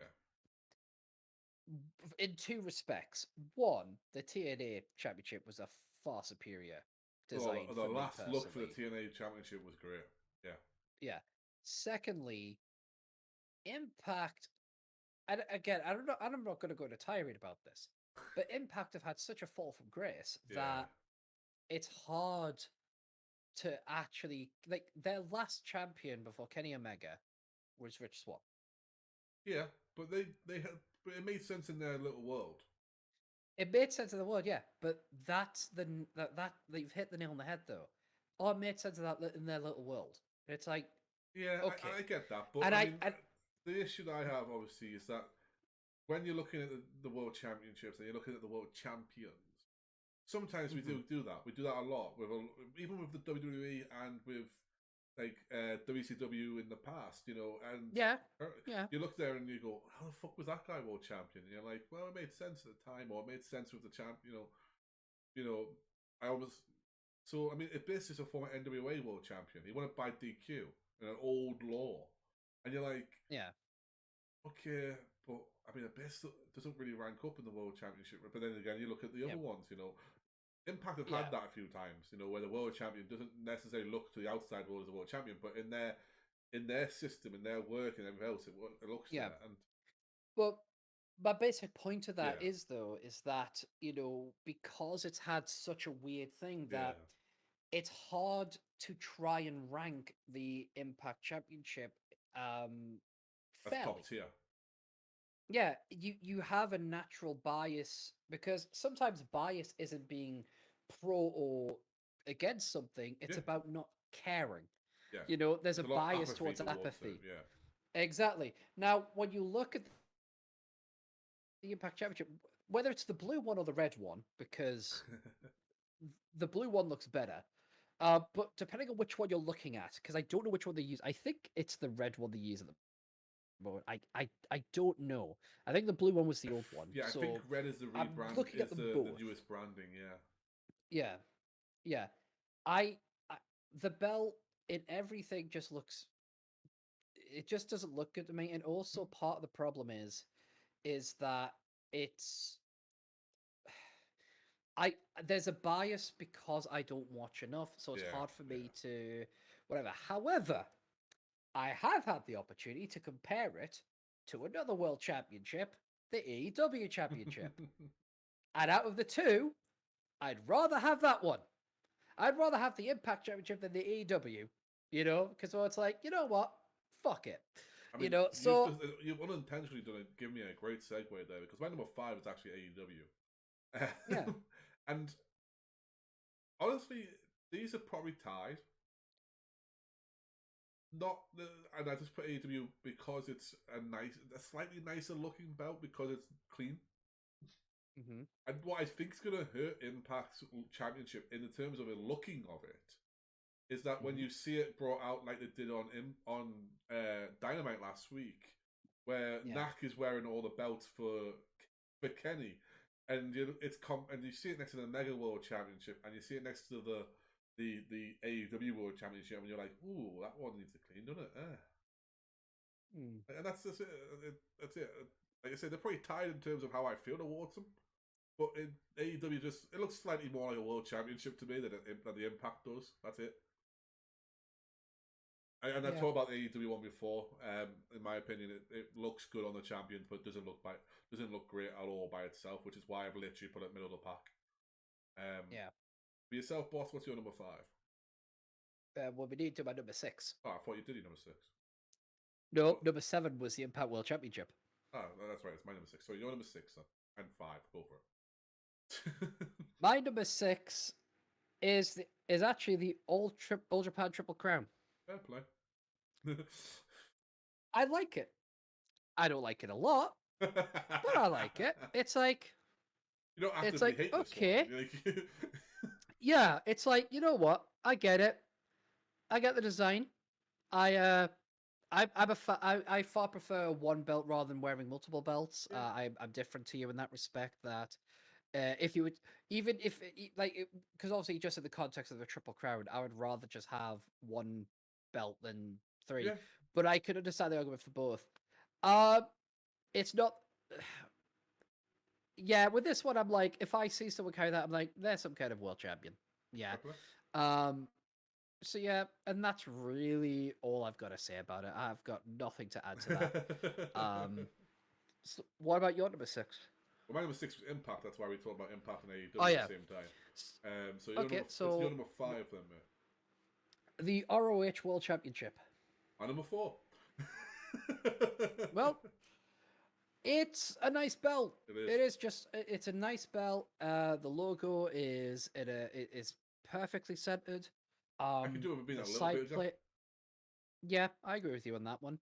Yeah. In 2 respects. One, the TNA Championship was a far superior design The for me last personally. look for the TNA Championship was great. Yeah. Yeah. Secondly, Impact, and again, I'm not going to go to tirade about this, but Impact have had such a fall from grace that it's hard to actually, like, their last champion before Kenny Omega was Rich Swann. Yeah, but but it made sense in their little world. It made sense in the world, yeah, but that's that they've hit the nail on the head though. Oh, it made sense of that in their little world. It's like, Yeah, okay, I get that, but and I mean, the issue that I have obviously is that when you're looking at the world championships and you're looking at the world champions, sometimes we do that. We do that a lot even with the WWE and with like WCW in the past, you know. And yeah. you look there and you go, "How the fuck was that guy world champion?" And you're like, "Well, it made sense at the time, or it made sense with the champ." You know. I almost so I mean, if this is a former NWA world champion, he won it by DQ in an old law, and you're like, Yeah. okay, but I mean, Abyss doesn't really rank up in the World Championship. But then again, you look at the other ones, you know. Impact have had that a few times, you know, where the World Champion doesn't necessarily look to the outside world as a World Champion, but in their system, in their work and everything else, it looks there. And But my basic point of that is that, you know, because it's had such a weird thing that it's hard to try and rank the Impact Championship that's fairly. top tier. Yeah, you have a natural bias because sometimes bias isn't being pro or against something, it's about not caring. Yeah. You know, there's a bias apathy towards apathy. Them, Exactly. Now, when you look at the Impact Championship, whether it's the blue one or the red one, because the blue one looks better. But depending on which one you're looking at, because I don't know which one they use. I think it's the red one they use at the moment. I don't know. I think the blue one was the old one. Yeah, I think red is the rebrand. Looking at them the newest branding. Yeah. Yeah. I the belt in everything just looks. It just doesn't look good to me. And also part of the problem is that it's there's a bias because I don't watch enough, so it's hard for me to whatever. However, I have had the opportunity to compare it to another world championship, the AEW championship. And out of the two, I'd rather have that one. I'd rather have the Impact Championship than the AEW, you know, because it's like, you know what? Fuck it. I You mean, know, so you've unintentionally done it. Give me a great segue there because my number five is actually AEW, yeah. and honestly, these are probably tied. Not the, and I just put AEW because it's a slightly nicer looking belt because it's clean. Hmm. And what I think is going to hurt Impact's championship in the terms of the looking of it is that when Hmm. you see it brought out like they did on Dynamite last week, where Yeah. Knack is wearing all the belts for Kenny, and and you see it next to the Mega World Championship, and you see it next to the AEW World Championship, and you're like, ooh, that one needs to clean, doesn't it? Mm. And that's just it. That's it. Like I said, they're probably tied in terms of how I feel towards them. But in AEW, just it looks slightly more like a world championship to me than the Impact does. That's it. And I've Yeah. talked about the AEW one before. In my opinion, it looks good on the champion, but doesn't look great at all by itself. Which is why I've literally put it middle of the pack. Yeah. For yourself, boss, what's your number five? Well, we need to my number six. Oh, I thought you did your number six. No, What? number seven was the Impact World Championship. Oh, that's right. It's my number six. So your number six then. And five. Go for it. My number six is actually the All Japan Triple Crown. Fair play. I like it. I don't like it a lot, but I like it. You don't It's actively like hate this one. okay, Like, yeah. It's like, you know what? I get it. I get the design. I I far prefer one belt rather than wearing multiple belts. yeah, I'm different to you in that respect. That if you would, even if like, because obviously just in the context of the Triple Crown, I would rather just have one belt than three. yeah, But I could understand the argument for both. Uh, it's not. Yeah, with this one, I'm like, if I see someone carry that, I'm like, they're some kind of world champion. Yeah. fair play. Um. So yeah, and that's really all I've got to say about it. I've got nothing to add to that. Um. So what about your number six? Well, my number six was Impact. That's why we talked about Impact and Oh AEW at yeah. the same time. So Okay, what's your so number five then, mate? the ROH World Championship. My number four. Well, it's a nice belt. It is. It is just it's a nice belt. The logo is perfectly centered. I could do with it being The a little side bigger. plate. Yeah, I agree with you on that one.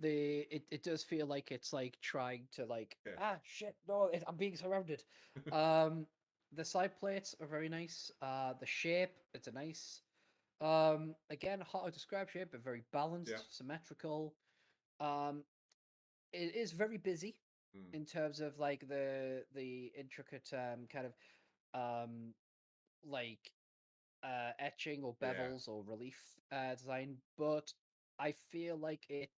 It does feel like it's like trying to like, Yeah. shit, no, I'm being surrounded. Um, the side plates are very nice. The shape, it's a nice, again, hard to describe shape, but very Yeah. balanced, symmetrical. Um, it is very busy Mm. in terms of like the intricate kind of um like etching or Yeah. bevels or relief design, but I feel like it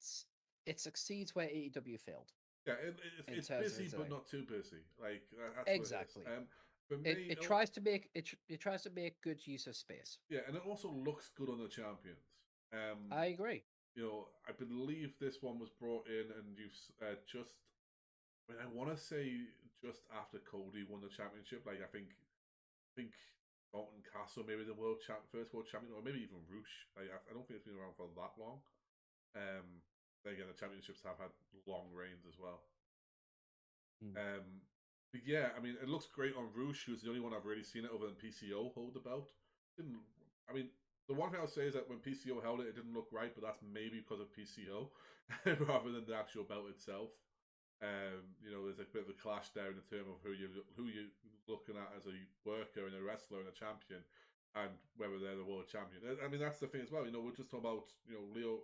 succeeds where AEW failed Yeah, in it's terms of busy its but design. not too busy. Like that's what it is. Exactly. For It me, it tries to make it tries to make good use of space. yeah, and it also looks good on the champions. I agree. I believe this one was brought in, and you've just. I mean, I want to say just after Cody won the championship. Like I think Dalton Castle maybe the first world champion, or maybe even Roosh. Like I don't think it's been around for that long. Then again, the championships have had long reigns as well. Mm. But yeah, I mean, it looks great on Roosh. Who's the only one I've really seen it other than PCO hold the belt. Didn't I mean? The one thing I'll say is that when PCO held it, it didn't look right, but that's maybe because of PCO rather than the actual belt itself. There's a bit of a clash there in the term of who you looking at as a worker and a wrestler and a champion, and whether they're the world champion. I mean, that's the thing as well. We're just talking about Leo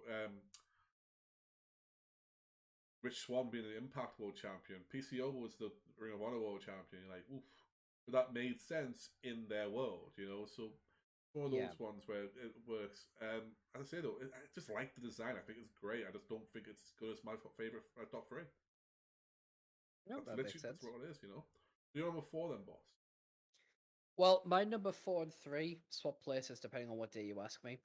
Rich Swann being an Impact World Champion. PCO was the Ring of Honor World Champion. You're like, oof, but that made sense in their world. So one of Yeah. those ones where it works. As I say though, I just like the design. I think it's great. I just don't think it's as good as my favorite top three. No, That's that makes literally that's sense. what it is. You're number four then, boss. Well, my number four and three swap places depending on what day you ask me.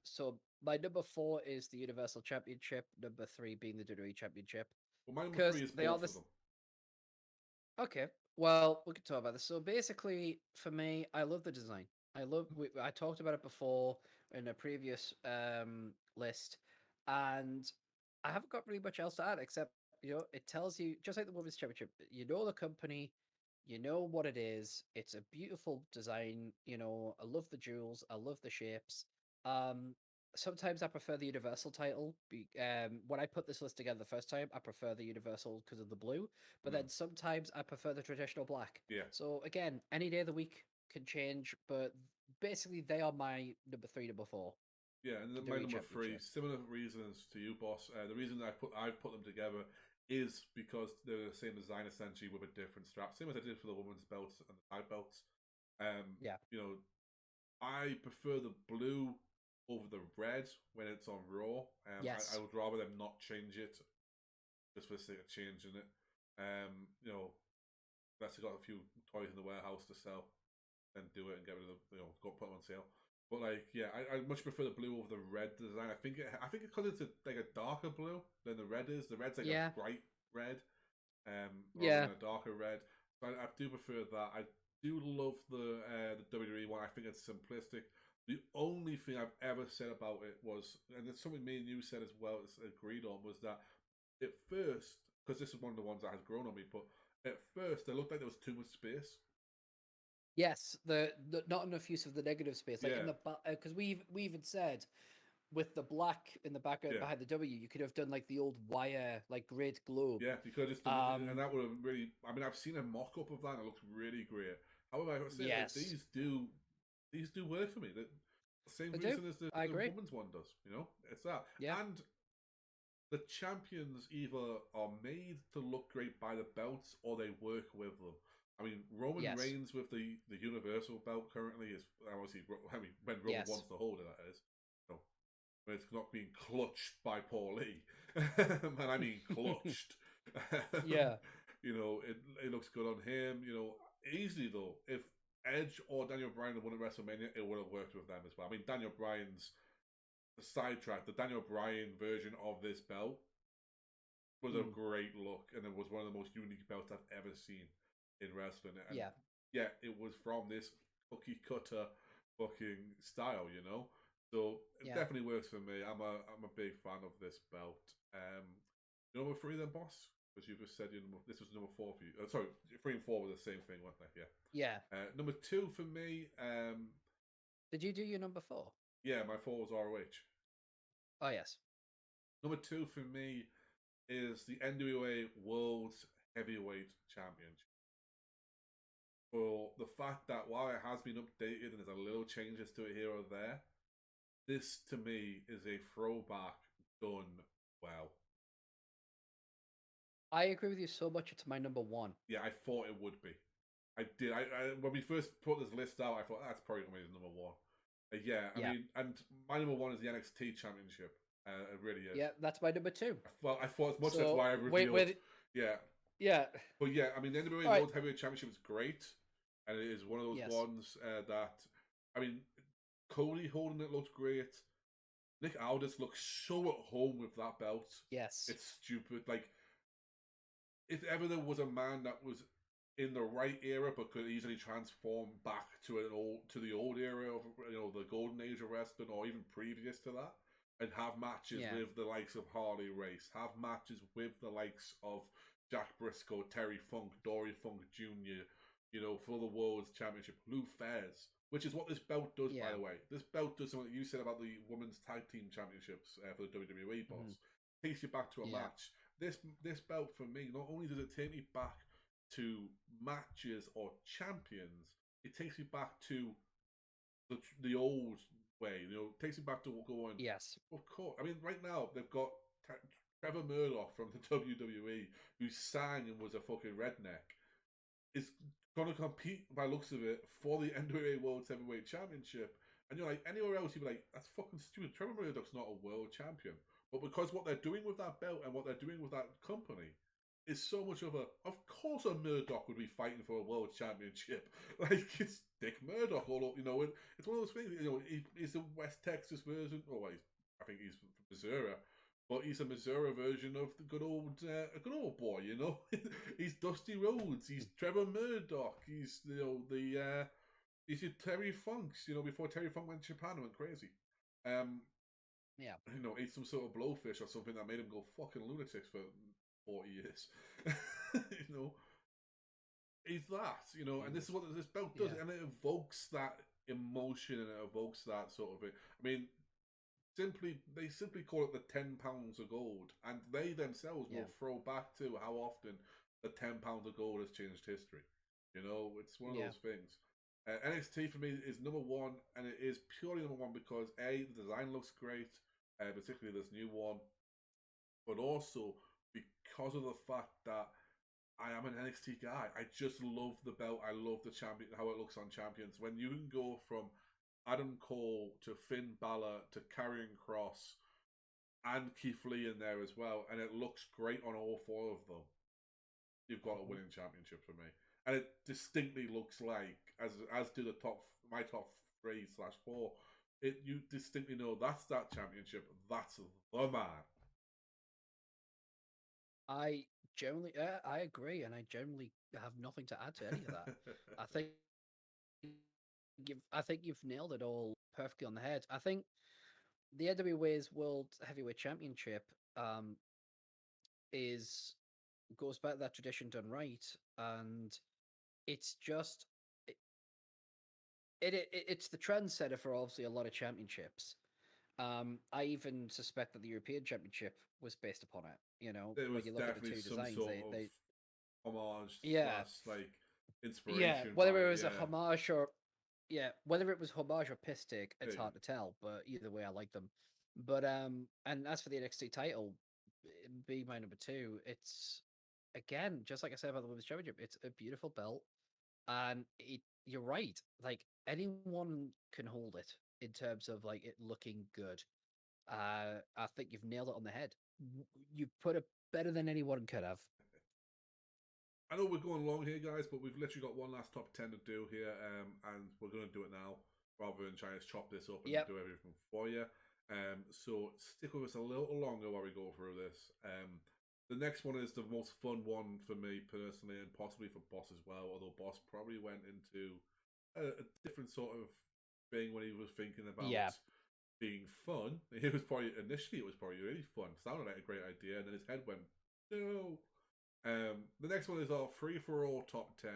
So my number four is the Universal Championship. Number three being the WWE Championship Well, my number because three is they are both of this. them. Okay. Well, we can talk about this. So basically, for me, I love the design. I talked about it before in a previous list, and I haven't got really much else to add except it tells you just like the women's championship. You know the company, you know what it is. It's a beautiful design. I love the jewels. I love the shapes. Um, Sometimes I prefer the universal title. When I put this list together the first time, I prefer the universal because of the blue. But Mm. then sometimes I prefer the traditional black. Yeah, So again, any day of the week can change, but basically they are my number three, number four. yeah, and then my WWE number three, Championship. similar reasons to you, boss. The reason I've put them together is because they're the same design essentially with a different strap, same as I did for the women's belts and the tag belts. Yeah. You know, I prefer the blue over the red when it's on Raw. I Yes. would rather them not change it just for the sake of changing it. You know, unless they got a few toys in the warehouse to sell, then do it and get rid of the, go put them on sale. But like, yeah, I much prefer the blue over the red design. I think it's because it's like a darker blue than the red is. The red's like a Yeah. bright red, rather Yeah. than a darker red. So I do prefer that. I do love the WWE one. I think it's simplistic. The only thing I've ever said about it was, and it's something me and you said as well, it's agreed on, was that at first, because this is one of the ones that has grown on me, but at first it looked like there was too much space. Yes, the not enough use of the negative space, like in Yeah, the because we even said with the black in the background yeah. behind the W, you could have done like the old wire, like great globe. Yeah, you could have just done, and Um, that would have really. I mean, I've seen a mock up of that, and it looks really great. However, I gotta say, like yes, these do work for me. The same they do. reason as I the agree. woman's one does. It's that, Yeah. and the champions either are made to look great by the belts or they work with them. I mean, Roman Yes. Reigns with the Universal belt currently is obviously. I mean, when Roman Yes. wants to hold it, that is. So when it's not being clutched by Paul Lee, and I mean clutched. Yeah. It looks good on him. Easily though, if Edge or Daniel Bryan had won at WrestleMania, it would have worked with them as well. I mean, Daniel Bryan's sidetrack, the Daniel Bryan version of this belt was a Mm. great look, and it was one of the most unique belts I've ever seen in wrestling. And Yeah. yeah, it was from this cookie cutter fucking style. So it Yeah. definitely works for me. I'm a big fan of this belt. Number three then, boss, because you just said this was number four for you. Sorry, three and four were the same thing, weren't they? Yeah. Yeah. Number two for me. Did you do your number four? Yeah, my four was ROH. Oh yes. Number two for me is the NWA World's Heavyweight Championship. For the fact that while it has been updated and there's a little changes to it here or there, this to me is a throwback done well. I agree with you so much. It's my number one. Yeah, I thought it would be. I did. When we first put this list out, I thought that's probably going to be number one. Yeah, I Yeah. mean, and my number one is the NXT Championship. It really is. Yeah, that's my number two. I thought as much So that's why I revealed. wait. Yeah, Yeah. but yeah, I mean, the NWA All right. World Heavyweight Championship is great, and it is one of those Yes. ones that, I mean, Cody holding it looks great. Nick Aldis looks so at home with that belt. Yes. It's stupid. Like, if ever there was a man that was in the right era but could easily transform back to the old era of the golden age of wrestling, or even previous to that, and have matches Yeah. with the likes of Harley Race, have matches with the likes of Jack Briscoe, Terry Funk, Dory Funk Jr., for the World's Championship, Lou Fairs, which is what this belt does, by the way. This belt does something that you said about the Women's Tag Team Championships for the WWE, boss. Mm-hmm. Takes you back to a match. This belt, for me, not only does it take me back to matches or champions, it takes me back to the old way. It takes me back to going. Yes. Of course. I mean, right now they've got Trevor Murdoch from the WWE, who sang and was a fucking redneck, is going to compete, by looks of it, for the NWA World Heavyweight Championship. And you're like, anywhere else, you'd be like, that's fucking stupid. Trevor Murdoch's not a world champion. But because what they're doing with that belt and what they're doing with that company is so much of course a Murdoch would be fighting for a world championship. Like, it's Dick Murdoch all up, and it's one of those things, he's the West Texas version. Oh, I think he's from Missouri. But he's a Missouri version of the good old boy, He's Dusty Rhodes. He's Trevor Murdoch. He's he's your Terry Funks, before Terry Funk went to Japan and went crazy. Yeah. ate some sort of blowfish or something that made him go fucking lunatics for 40 years. you know, he's that, and this is what this belt does, Yeah. and it evokes that emotion and it evokes that sort of thing. I mean, they simply call it the £10 of gold, and they themselves Yeah. will throw back to how often the £10 of gold has changed history. It's one of Yeah. those things. NXT for me is number one, and it is purely number one because the design looks great, particularly this new one, but also because of the fact that I am an NXT guy. I just love the belt. I love the champion, how it looks on champions. When you can go from Adam Cole to Finn Balor to Karrion Kross and Keith Lee in there as well, and it looks great on all four of them, you've got a winning championship for me. And it distinctly looks like, as do my top 3/4. You distinctly know that's that championship. That's the man. I generally, I agree, and I generally have nothing to add to any of that. I think I think you've nailed it all perfectly on the head. I think the NWA's World Heavyweight Championship um, is goes back to that tradition done right, and it's just it's the trendsetter for obviously a lot of championships. I even suspect that the European Championship was based upon it. It When was you look at the definitely two some designs, sort of they homage yeah, slash like yeah, inspiration by whether it it. was a Yeah, homage or yeah, whether it was homage or piss take, yeah, it's hard to tell. But either way, I like them. But and as for the NXT title, be my number two. It's again just like I said about the women's championship. It's a beautiful belt, and you're right. Like anyone can hold it in terms of like it looking good. I think you've nailed it on the head. You put it better than anyone could have. I know we're going long here, guys, but we've literally got one last top 10 to do here, and we're going to do it now rather than trying to chop this up and Yep. do everything for you. So stick with us a little longer while we go through this. The next one is the most fun one for me personally, and possibly for Boss as well. Although Boss probably went into a different sort of thing when he was thinking about Yeah. being fun. It was probably really fun. Sounded like a great idea, and then his head went no. The next one is our free for all top 10.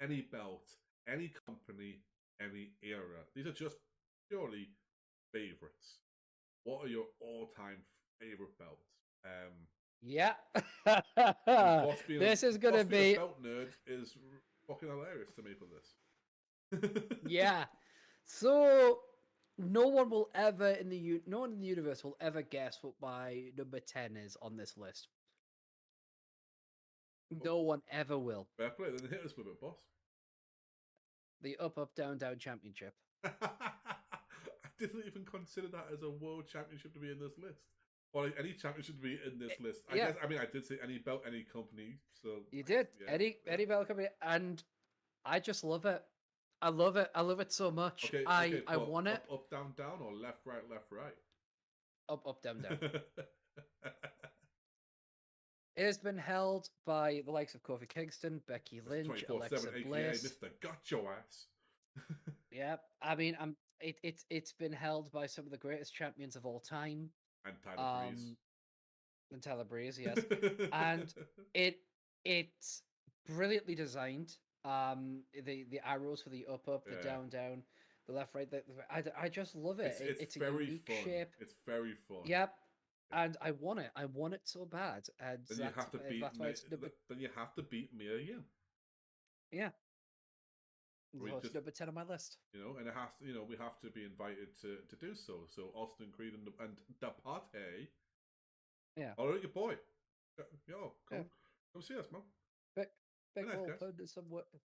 Any belt, any company, any era. These are just purely favorites. What are your all time favorite belts? Yeah. And Boss This is Boss gonna being a be belt nerd is fucking hilarious to me for this. yeah. So no one in the universe will ever guess what my number 10 is on this list. Oh, No one ever will. fair play. Then hit us with it, boss. The up down down championship. I didn't even consider that as a world championship to be in this list. Or like any championship to be in this list. Yeah, I did say any belt, any company. So you did. yeah, Any belt company, and I just love it. I love it. I love it so much. Okay, I but want it. up, down, down, or left, right. Up down down. It has been held by the likes of Kofi Kingston, Becky Lynch, 24/7, Alexa aka Bliss. Mr. Got Your Ass. Yeah, I mean, it's been held by some of the greatest champions of all time. And Tyler Breeze. Um, and Tyler Breeze, yes, and it it's brilliantly designed. The arrows for the up, the Yeah. down, the left, right. I just love it. It's It's a very unique fun. shape. It's very fun. Yep, and I want it. I want it so bad, and Then you have to beat that's why it's number. then you have to beat Mia Yim. Yeah, We so it's just number 10 on my list. and it has to, we have to be invited to do so. So Austin Creed and the Pate. Yeah, Oh, your boy. Yo, yeah. come see us, man. Big Nice, Bull, guys.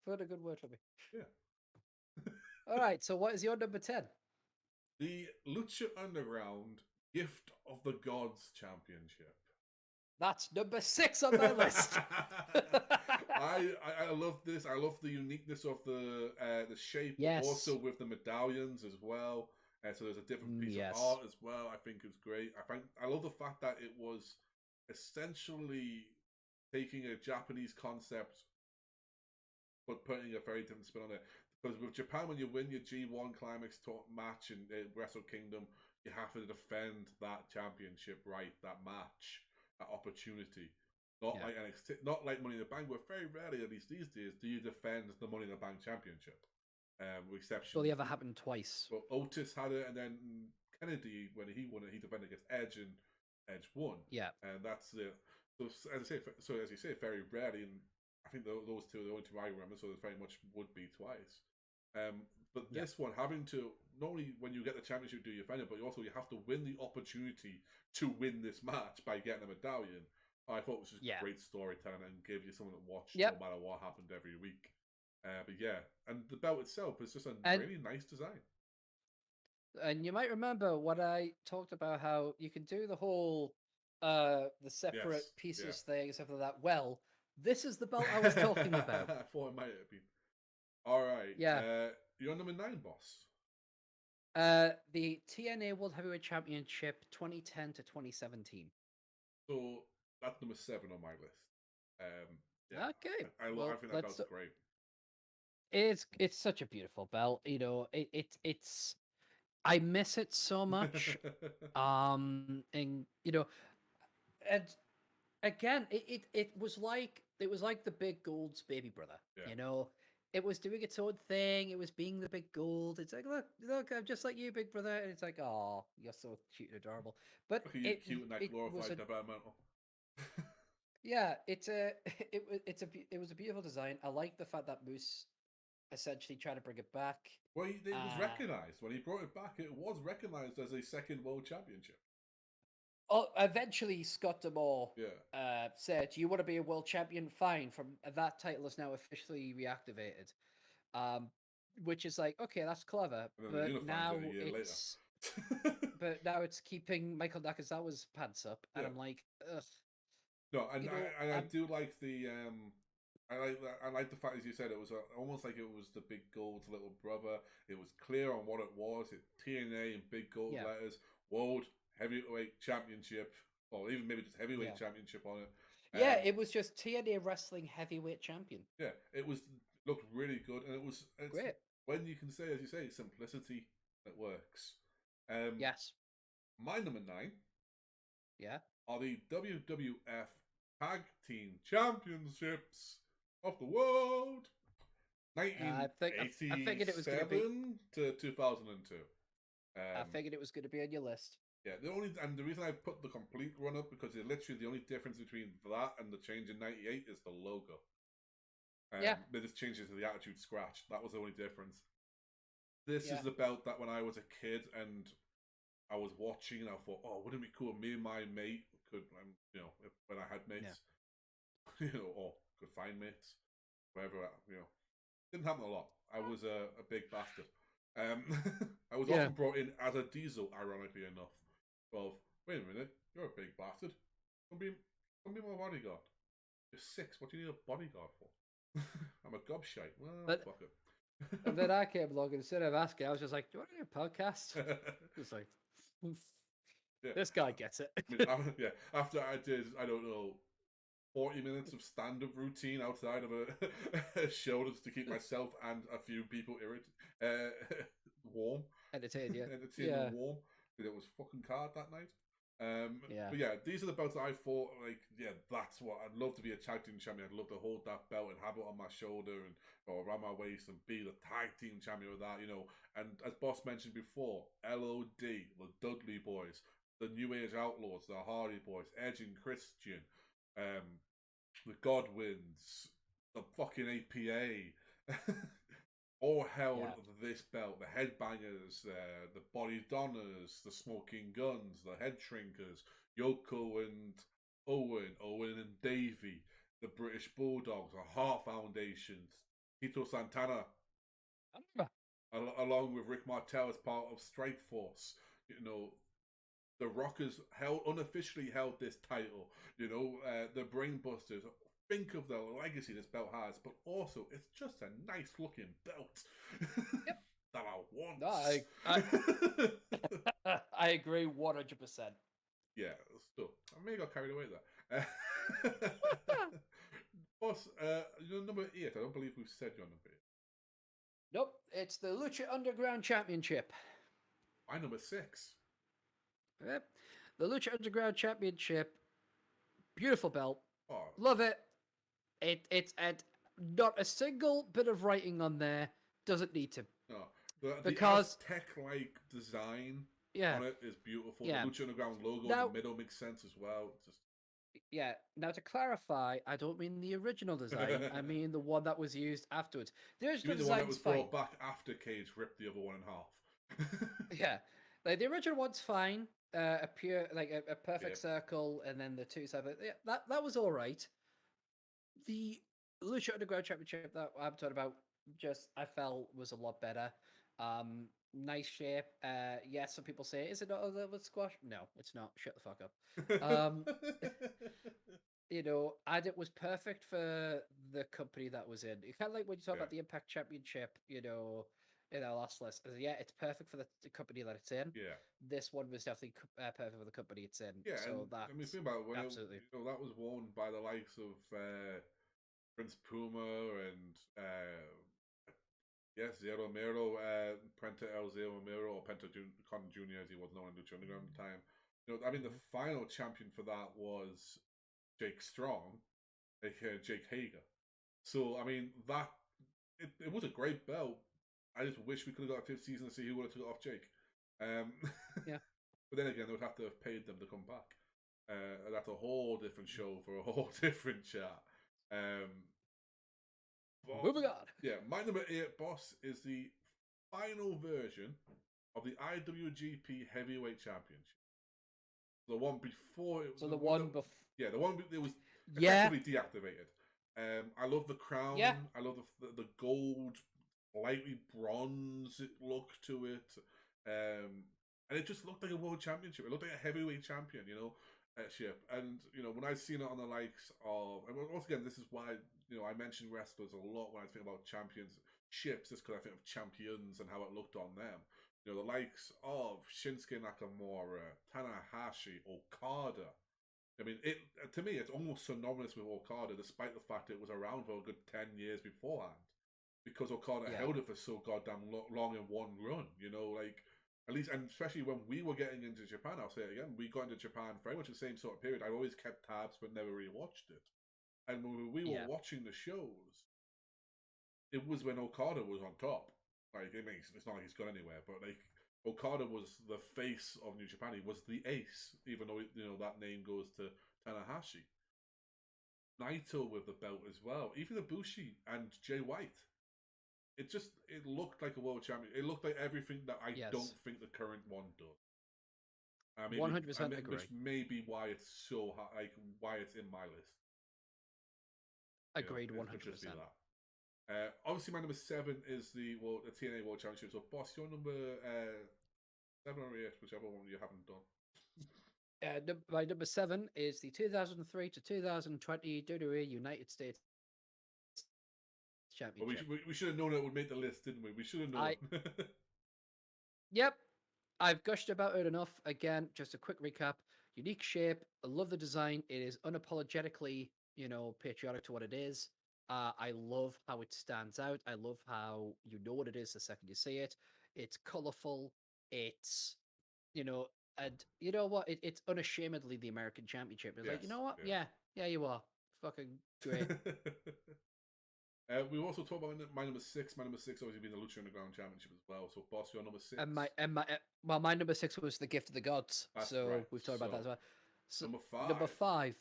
put a good word for me. Yeah. All right, so what is your number 10? The Lucha Underground Gift of the Gods Championship. That's number 6 on my list. I love this. I love the uniqueness of the shape, Yes. but also with the medallions as well. So there's a different piece Yes. of art as well. I think it's great. I love the fact that it was essentially taking a Japanese concept but putting a very different spin on it. Because with Japan, when you win your G1 Climax match in Wrestle Kingdom, you have to defend that championship right, that match, that opportunity. Not like NXT, not like Money in the Bank, but very rarely, at least these days, do you defend the Money in the Bank championship. With exception. Well, ever happened twice. Well, Otis had it, and then Kennedy, when he won it, he defended against Edge, and Edge won. Yeah, and that's it. So as you say, very rarely, and I think those two are the only two I remember. So there's very much would be twice. But this one, having to not only when you get the championship do you defend it, but you have to win the opportunity to win this match by getting a medallion. I thought it was just great storytelling and gave you something to watch no matter what happened every week. But yeah, and the belt itself is just a really nice design. And you might remember what I talked about, how you can do the whole the separate pieces thing, stuff like that. Well, this is the belt I was talking about. I thought it might have been. All right. Yeah. You're number 9, boss. The TNA World Heavyweight Championship 2010 to 2017. So that's number 7 on my list. Okay. I think that belt's great. It's such a beautiful belt. You know, it's I miss it so much. And you know, and again, it was like the Big Gold's baby brother. Yeah. You know, it was doing its own thing. It was being the Big Gold. It's like, look, I'm just like you, Big Brother. And it's like, oh, you're so cute and adorable. But cute and that glorified developmental. Yeah, it was a beautiful design. I like the fact that Moose essentially trying to bring it back. Well, it was recognized when he brought it back. It was recognized as a second world championship. Oh, eventually Scott D'Amore said, "You want to be a world champion? Fine." From that title is now officially reactivated, which is like, okay, that's clever. But now it's but now it's keeping Michael Nakazawa's pants up, and I'm like, ugh. No, and I do like the I like the fact, as you said, it was almost like it was the Big Gold's little brother. It was clear on what it was. TNA in big gold letters, World Heavyweight Championship, or even maybe just Heavyweight Championship on it. Yeah, it was just TNA Wrestling Heavyweight Champion. Yeah, it looked really good, and it's great. When you can say, as you say, simplicity that works. Yes. My number 9. Yeah. Are the WWF Tag Team Championships of the world. 1987 to 2002. I figured it was going to be on your list. Yeah, the reason I put the complete run up because literally the only difference between that and the change in '98 is the logo. They just changed it to the Attitude Scratch. That was the only difference. This is the belt that when I was a kid and I was watching and I thought, oh, wouldn't it be cool? Me and my mate could, when I had mates, or could find mates, wherever, didn't happen a lot. I was a big bastard. I was often brought in as a diesel, ironically enough. Well, wait a minute, you're a big bastard. Come be my bodyguard. You're 6. What do you need a bodyguard for? I'm a gobshite. Well, fuck it. And then I came along and instead of asking, I was just like, "Do you want to do a podcast?" It's like, this guy gets it. After I did, I don't know, 40 minutes of stand-up routine outside of a show just to keep myself and a few people warm. Entertained, and warm. Because it was fucking hard that night. But yeah, these are the belts that I thought, that's what I'd love to be a tag team champion. I'd love to hold that belt and have it on my shoulder or around my waist and be the tag team champion with that, And as Boss mentioned before, LOD, the Dudley Boys, the New Age Outlaws, the Hardy Boys, Edge and Christian, the Godwins, the fucking APA, all held this belt. The Headbangers, the Body Donners, the Smoking Guns, the Head Shrinkers, Yoko and Owen and Davey, the British Bulldogs, the Heart Foundation, Tito Santana, along with Rick Martel as part of Strikeforce. The Rockers unofficially held this title. The Brainbusters. Think of the legacy this belt has, but also it's just a nice looking belt that I want. No, I agree 100%. Yeah, still, I may have got carried away there. Boss, you're number 8. I don't believe we've said your number 8. Nope, it's the Lucha Underground Championship. My number 6. Yep. The Lucha Underground Championship, beautiful belt, Oh, love it. It's not a single bit of writing on there. Doesn't need to, no. The because Aztec-like design yeah, on it is beautiful. The yeah. Lucha Underground logo in the Now, middle makes sense as well. Just yeah. Now to clarify, I don't mean the original design. I mean the one that was used afterwards. The you original mean the one that design's was fine. brought back after Cage ripped the other one in half? Yeah, like the original one's fine. A pure, like a perfect Yeah, circle, and then the two separate. Yeah, that was all right. The Lucha Underground Championship that I'm talking about, just I felt was a lot better. Nice shape. Yes, some people say, is it not a level squash? No, it's not. Shut the fuck up. Um, and it was perfect for the company that was in. It kind of like when you talk yeah, about the Impact Championship, in our last list. Yeah, it's perfect for the company that it's in. yeah. This one was definitely perfect for the company it's in. Yeah, and So I mean, that's think about it, when absolutely. that was worn by the likes of Prince Puma and yes, Zero Miro, Penta El Zero Miro, or Con Junior as he was known in Lucha Underground at the time. I mean, the Mhm. final champion for that was Jake Strong, aka Jake Hager. So I mean, it was a great belt. I just wish we could have got a fifth season to see who would have took it off Jake. Um, Yeah. but then again, they would have to have paid them to come back. That's a whole different show for a whole different chat. Um, but Moving on. yeah, my number 8, Boss, is the final version of the IWGP Heavyweight Championship. The one before it, So the the one that one before. yeah, the one that was Yeah. effectively deactivated. I love the Yeah. crown. I love the gold, lightly bronze look to it, and it just looked like a world championship. It looked like a heavyweight champion, ship. And when I seen it on the likes of, and once again, this is why I mention wrestlers a lot when I think about champions ships, just because I think of champions and how it looked on them. The likes of Shinsuke Nakamura, Tanahashi, Okada. I mean, to me, it's almost synonymous with Okada, despite the fact it was around for a good 10 years beforehand, because Okada Yeah. held it for so goddamn long in one run. Like at least, and especially when we were getting into Japan, I'll say it again, we got into Japan very much the same sort of period. I always kept tabs, but never really watched it. And when we were Yeah. watching the shows, it was when Okada was on top. Like it's not like he's gone anywhere, but like Okada was the face of New Japan. He was the ace, even though that name goes to Tanahashi. Naito with the belt as well. Even Ibushi and Jay White. It looked like a world champion. It looked like everything that I don't Yes. think the current one does. Maybe 100% agree. which may be why it's so high, like why it's in my list. Agreed. It could just be 100%. that. Obviously, my number 7 is the TNA World Championship. So, Boss, your number 7 or 8, whichever one you haven't done. My number 7 is the 2003 to 2020 WWE United States But Championship. we should have known it would make the list, didn't we? We should have known. Yep, I've gushed about it enough. Again, just a quick recap. Unique shape. I love the design. It is unapologetically, patriotic to what it is. I love how it stands out. I love how you know what it is the second you see it. It's colorful. It's, you know, and you know what? It's unashamedly the American Championship. It's like, you Yes, know what? Yeah, you are. Fucking great. We also talked about my number 6. My number 6 obviously being the Lucha Underground Championship as well. So, Boss, your number 6. My number 6 was the Gift of the Gods. That's So right. we've talked about that as So, well. So number 5. number 5.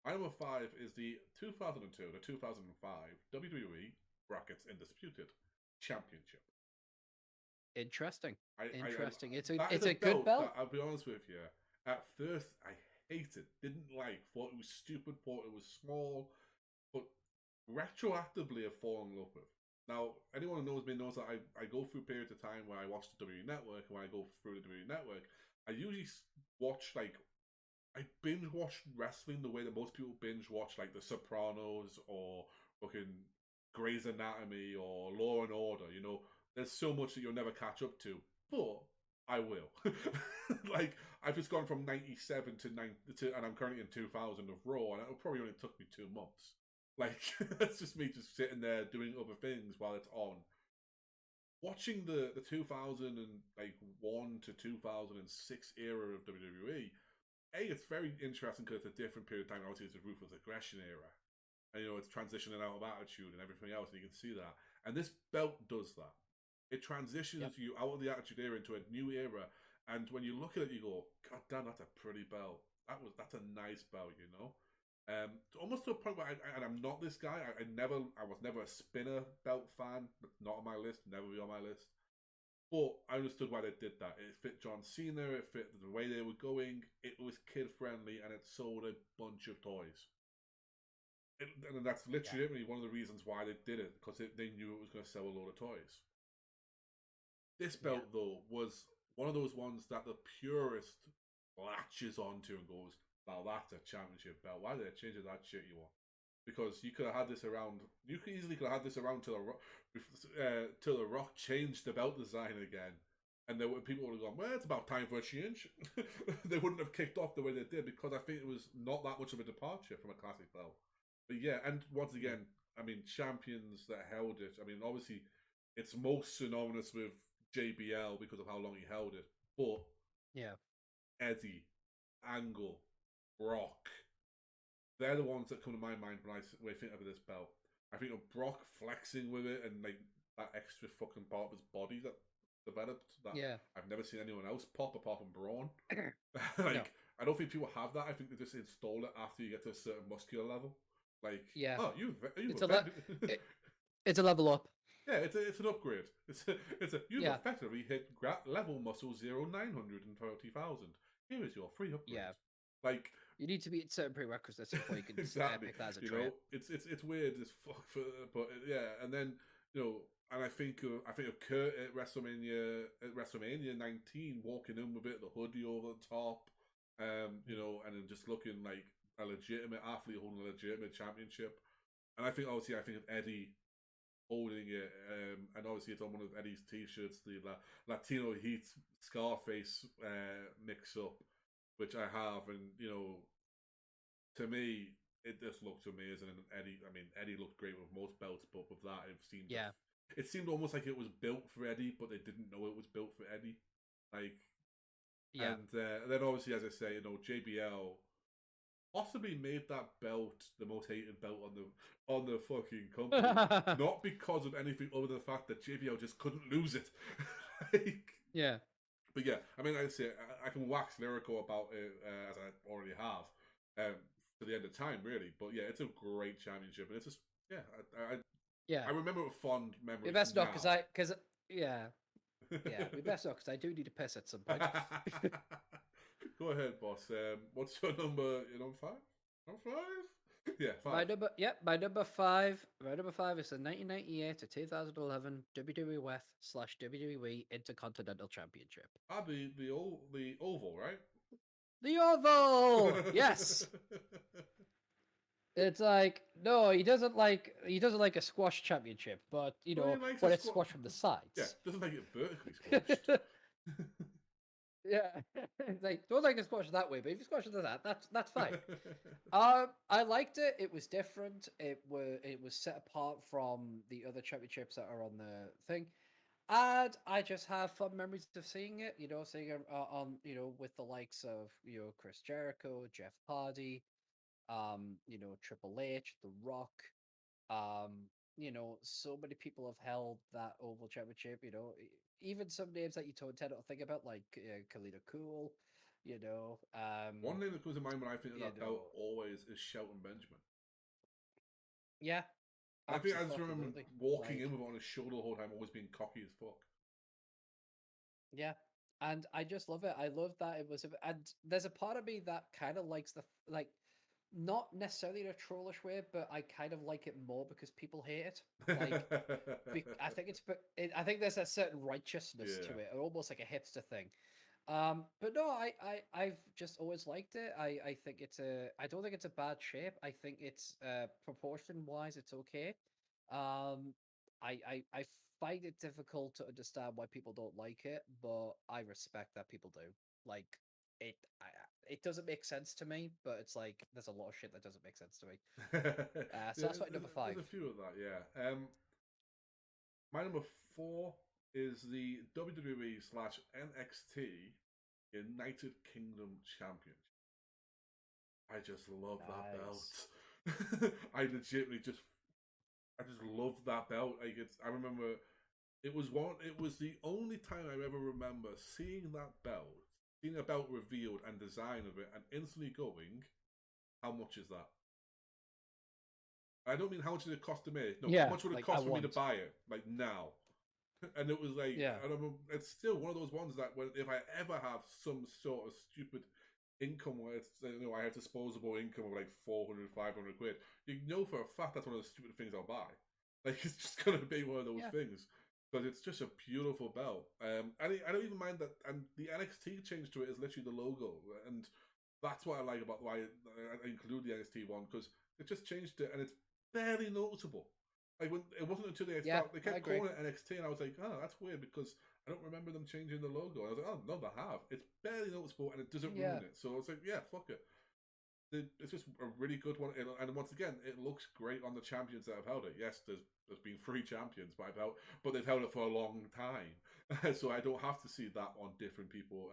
My number 5 is the 2002 to 2005 WWE brackets Undisputed Championship. Interesting. Interesting. That is It's a a good belt that belt. I'll be honest with you. At first, I hated, didn't like, thought it was stupid, thought it was small, but retroactively I've fallen in love with. Now, anyone who knows me knows that I go through periods of time where I watch the WWE Network, and when I go through the WWE Network, I usually watch I binge watch wrestling the way that most people binge watch like The Sopranos or fucking Grey's Anatomy or Law and Order. There's so much that you'll never catch up to, but I will. Like I've just gone from 97 to and I'm currently in 2000 of Raw, and it probably only took me 2 months. Like that's just me just sitting there doing other things while it's on. watching the 2001 to 2006 era of WWE. It's very interesting because it's a different period of time. Obviously, it's a ruthless aggression era, and it's transitioning out of attitude and everything else, and you can see that. And this belt does that. It transitions you out of the attitude era into a new era, and when you look at it, you go, "God damn, that's a pretty belt. That's a nice belt," you know. Almost to a point where and I'm not this guy. I was never a spinner belt fan. Not on my list. Never be on my list. But I understood why they did that. It fit John Cena. It fit the way they were going. It was kid friendly, and it sold a bunch of toys. And that's legitimately one of the reasons why they did it, because they knew it was going to sell a load of toys. This belt, though, was one of those ones that the purist latches onto and goes, "Now that's a championship belt. Why did they change that shit you want?" Because you could have had this around. You could easily could have had this around till the Rock changed the belt design again, and people would have gone, "Well, it's about time for a change." They wouldn't have kicked off the way they did, because I think it was not that much of a departure from a classic belt. But yeah, and once again, I mean, champions that held it. I mean, obviously, it's most synonymous with JBL because of how long he held it. But Eddie, Angle, Brock, they're the ones that come to my mind when I think of this belt. I think of Brock flexing with it, and like that extra fucking part of his body that developed that I've never seen anyone else pop apart from Braun. I don't think people have that. I think they just install it after you get to a certain muscular level. Like, oh, it's a level up. Yeah, it's an upgrade. You've effectively hit level muscle 0900 and 30,000. Here is your free upgrade. Yeah. Like, you need to meet certain prerequisites before you can exactly. pick that as a trait. It's weird as fuck, but yeah. And then and I think of Kurt at WrestleMania 19 walking in with it, the hoodie over the top, and then just looking like a legitimate athlete holding a legitimate championship. And I think of Eddie holding it, and obviously it's on one of Eddie's t-shirts, the Latino Heat Scarface mix-up, which I have, and to me it just looks amazing. And Eddie looked great with most belts, but with that it seemed almost like it was built for Eddie, but they didn't know it was built for Eddie. And then obviously, as I say, JBL possibly made that belt the most hated belt on the fucking company. Not because of anything other than the fact that JBL just couldn't lose it. But yeah, I mean, I say I can wax lyrical about it as I already have to the end of time, really. But yeah, it's a great championship, and it's just I remember with fond memories. We best not because we best not because I do need to piss at some point. Go ahead, boss. What's your number? Number 5? Number 5? Yeah, 5. My number 5. My number 5 is the 1998 to 2011 WWF/WWE Intercontinental Championship. The oval, right? The oval. Yes. It's like, no, he doesn't like a squash championship, but when it's squashed from the sides. Yeah, doesn't like it vertically squashed. Yeah, it's like, don't like a squash that way, but if you squash it to that's fine. I liked it. It was different. It was set apart from the other championships that are on the thing, and I just have fun memories of seeing it. Seeing it on with the likes of Chris Jericho, Jeff Hardy, Triple H, The Rock. So many people have held that Oval Championship. Even some names that you tend not to think about, like Kalina Cool. One name that comes to mind when I think of that belt always is Shelton Benjamin. Yeah, I think I just remember walking in with it on his shoulder the whole time, always being cocky as fuck. Yeah, and I just love it. I love that it was, and there's a part of me that kind of likes not necessarily in a trollish way, but I kind of like it more because people hate it. I think there's a certain righteousness to it, almost like a hipster thing. But no, I've just always liked it. I think I don't think it's a bad shape. I think it's proportion wise, it's okay. I find it difficult to understand why people don't like it, but I respect that people do. Like it doesn't make sense to me, but it's like there's a lot of shit that doesn't make sense to me. So that's my number 5. There's a few of that, yeah. My number 4 is the WWE/NXT United Kingdom Championship. I just love that Nice. belt. I legitimately I just love that belt. Like I remember it was the only time I ever remember seeing that belt, seeing a belt revealed and design of it, and instantly going, "How much is that?" I don't mean how much did it cost to make. No, how Yeah, much would it like I cost for me to want. buy it? Like now. And it was like, Yeah. I don't know, it's still one of those ones that if I ever have some sort of stupid income where it's, I have disposable income of like 400, 500 quid, you know for a fact that's one of the stupid things I'll buy. Like, it's just going to be one of those Yeah. things. Because it's just a beautiful belt. I don't even mind that. And the NXT change to it is literally the logo. And that's what I like about why I include the NXT one, because it just changed it and it's barely noticeable. Like when it wasn't until Yeah, they I kept agree. calling it NXT, and I was like, oh, that's weird because I don't remember them changing the logo. And I was like, oh no, they have. It's barely noticeable, and it doesn't Yeah. ruin it. So it's like, yeah, fuck it. It's just a really good one, and once again, it looks great on the champions that have held it. Yes, there's been 3 champions, but they've held it for a long time, so I don't have to see that on different people.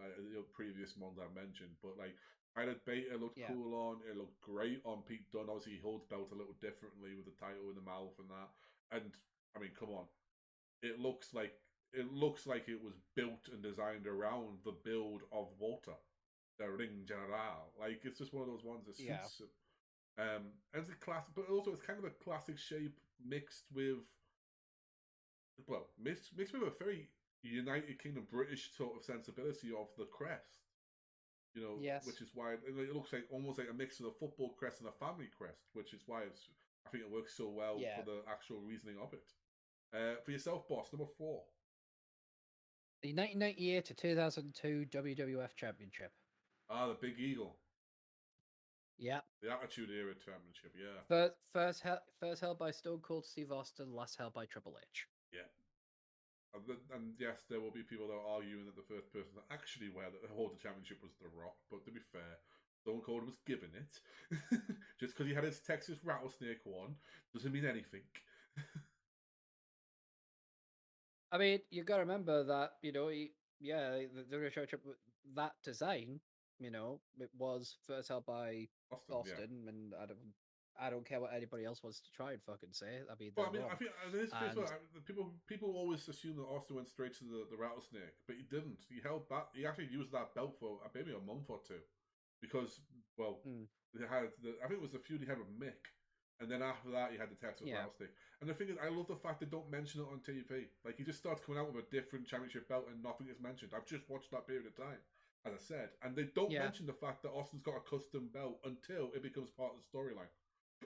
Previous ones I mentioned, but like Pilot Beta looked Yeah. cool on. It looked great on Pete Dunne. Obviously, he holds belt a little differently with the title in the mouth and that. And I mean, come on, it looks like it was built and designed around the build of Walter, the Ring General. Like it's just one of those ones that Yeah. suits him. And it's a classic, but also it's kind of a classic shape mixed with, mixed with a very United Kingdom British sort of sensibility of the crest. Yes. Which is why it looks like almost like a mix of a football crest and a family crest, which is why I think it works so well Yeah. for the actual reasoning of it. For yourself, boss, number 4. The 1998 to 2002 WWF Championship. The Big Eagle. Yeah. The Attitude Era Championship, yeah. First held by Stone Cold Steve Austin, last held by Triple H. Yeah. And yes, there will be people that are arguing that the first person to actually hold the championship was The Rock, but to be fair, Stone Cold was given it. Just because he had his Texas Rattlesnake one doesn't mean anything. I mean, you got to remember that, the championship, that design, it was first held by Austin, yeah. Austin, and I don't care what anybody else wants to try and fucking say. I mean, Well, they're I mean, I wrong. think in his face, And people always assume that Austin went straight to the rattlesnake, but he didn't. He held back. He actually used that belt for maybe a month or two, because they had I think it was the feud he had with Mick, and then after that he had the Texas yeah, rattlesnake. And the thing is, I love the fact they don't mention it on TV. Like he just starts coming out with a different championship belt and nothing is mentioned. I've just watched that period of time, as I said, and they don't yeah, mention the fact that Austin's got a custom belt until it becomes part of the storyline.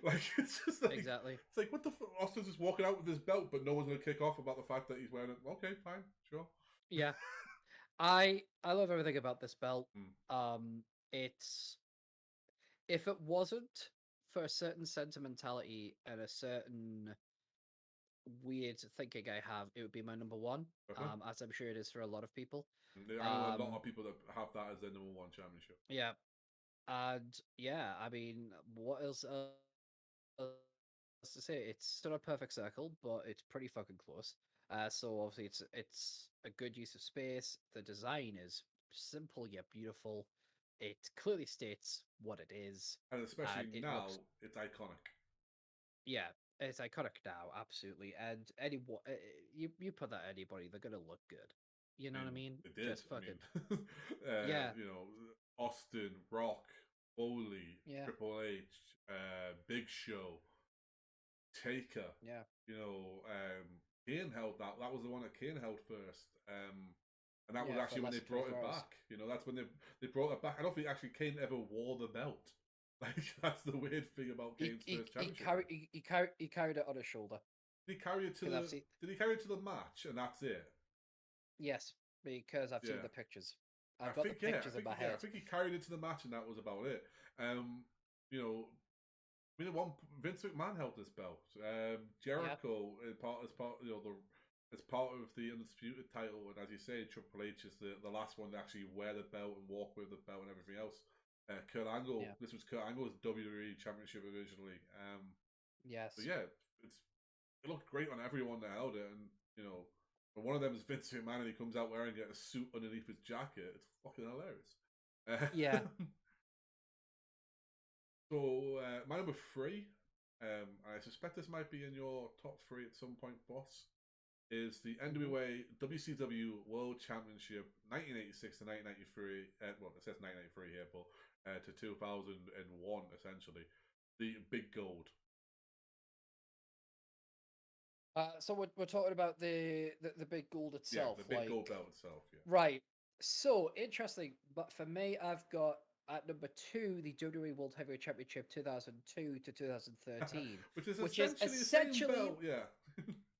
Like it's just exactly. it's like what the Austin's just walking out with his belt, but no one's gonna kick off about the fact that he's wearing it. Okay, fine, sure. Yeah, I love everything about this belt. Mm. It's if it wasn't for a certain sentimentality and a certain weird thinking I have, it would be my number one. As I'm sure it is for a lot of people. I know a lot Um, of people that have that as their number one championship. yeah, and yeah, I mean, what else to say? It's still a perfect circle, but it's pretty fucking close. So obviously it's a good use of space. The design is simple yet beautiful. It clearly states what it is, And and especially it looks, now, it's iconic. yeah, it's iconic now, absolutely. And anyone, you put that anybody, they're gonna look good. You I know what I mean, mean? it did. Just I fucking mean, yeah, Austin, Rock, Foley, yeah, Triple H, Big Show, Taker. yeah, Kane held that. That was the one that Kane held first. And that was yeah. For actually when less they than brought it 24 hours. back. That's when they brought it back. I don't think actually Kane ever wore the belt. Like that's the weird thing about He Kane's he first he championship carried run. he carried it on his shoulder. Did he carry it to Because I've the? seen, Did he carry it to the match and that's it? yes, because I've seen Yeah. the pictures. I've got the pictures in my I head. think he carried it to the match and that was about it. You know, I mean, one Vince McMahon held this belt. Yeah, Jericho as part as part of the undisputed title, and as you say, Triple H is the last one to actually wear the belt and walk with the belt and everything else. Kurt Angle, yeah, this was Kurt Angle's WWE Championship originally. But yes, yeah, it looked great on everyone that held it, and And one of them is Vince McMahon, and he comes out wearing a suit underneath his jacket. It's fucking hilarious. Yeah. So my number three, I suspect this might be in your top three at some point, boss, is the NWA WCW World Championship 1986 to 1993. Well, it says 1993 here, but to 2001 essentially. The Big Gold. So we're talking about the big gold Yeah, itself, the Big Gold like belt itself. Yeah. right. So interesting, but for me, I've got at number two the WWE World Heavyweight Championship 2002 to 2013, Which is which is essentially the same belt. Yeah.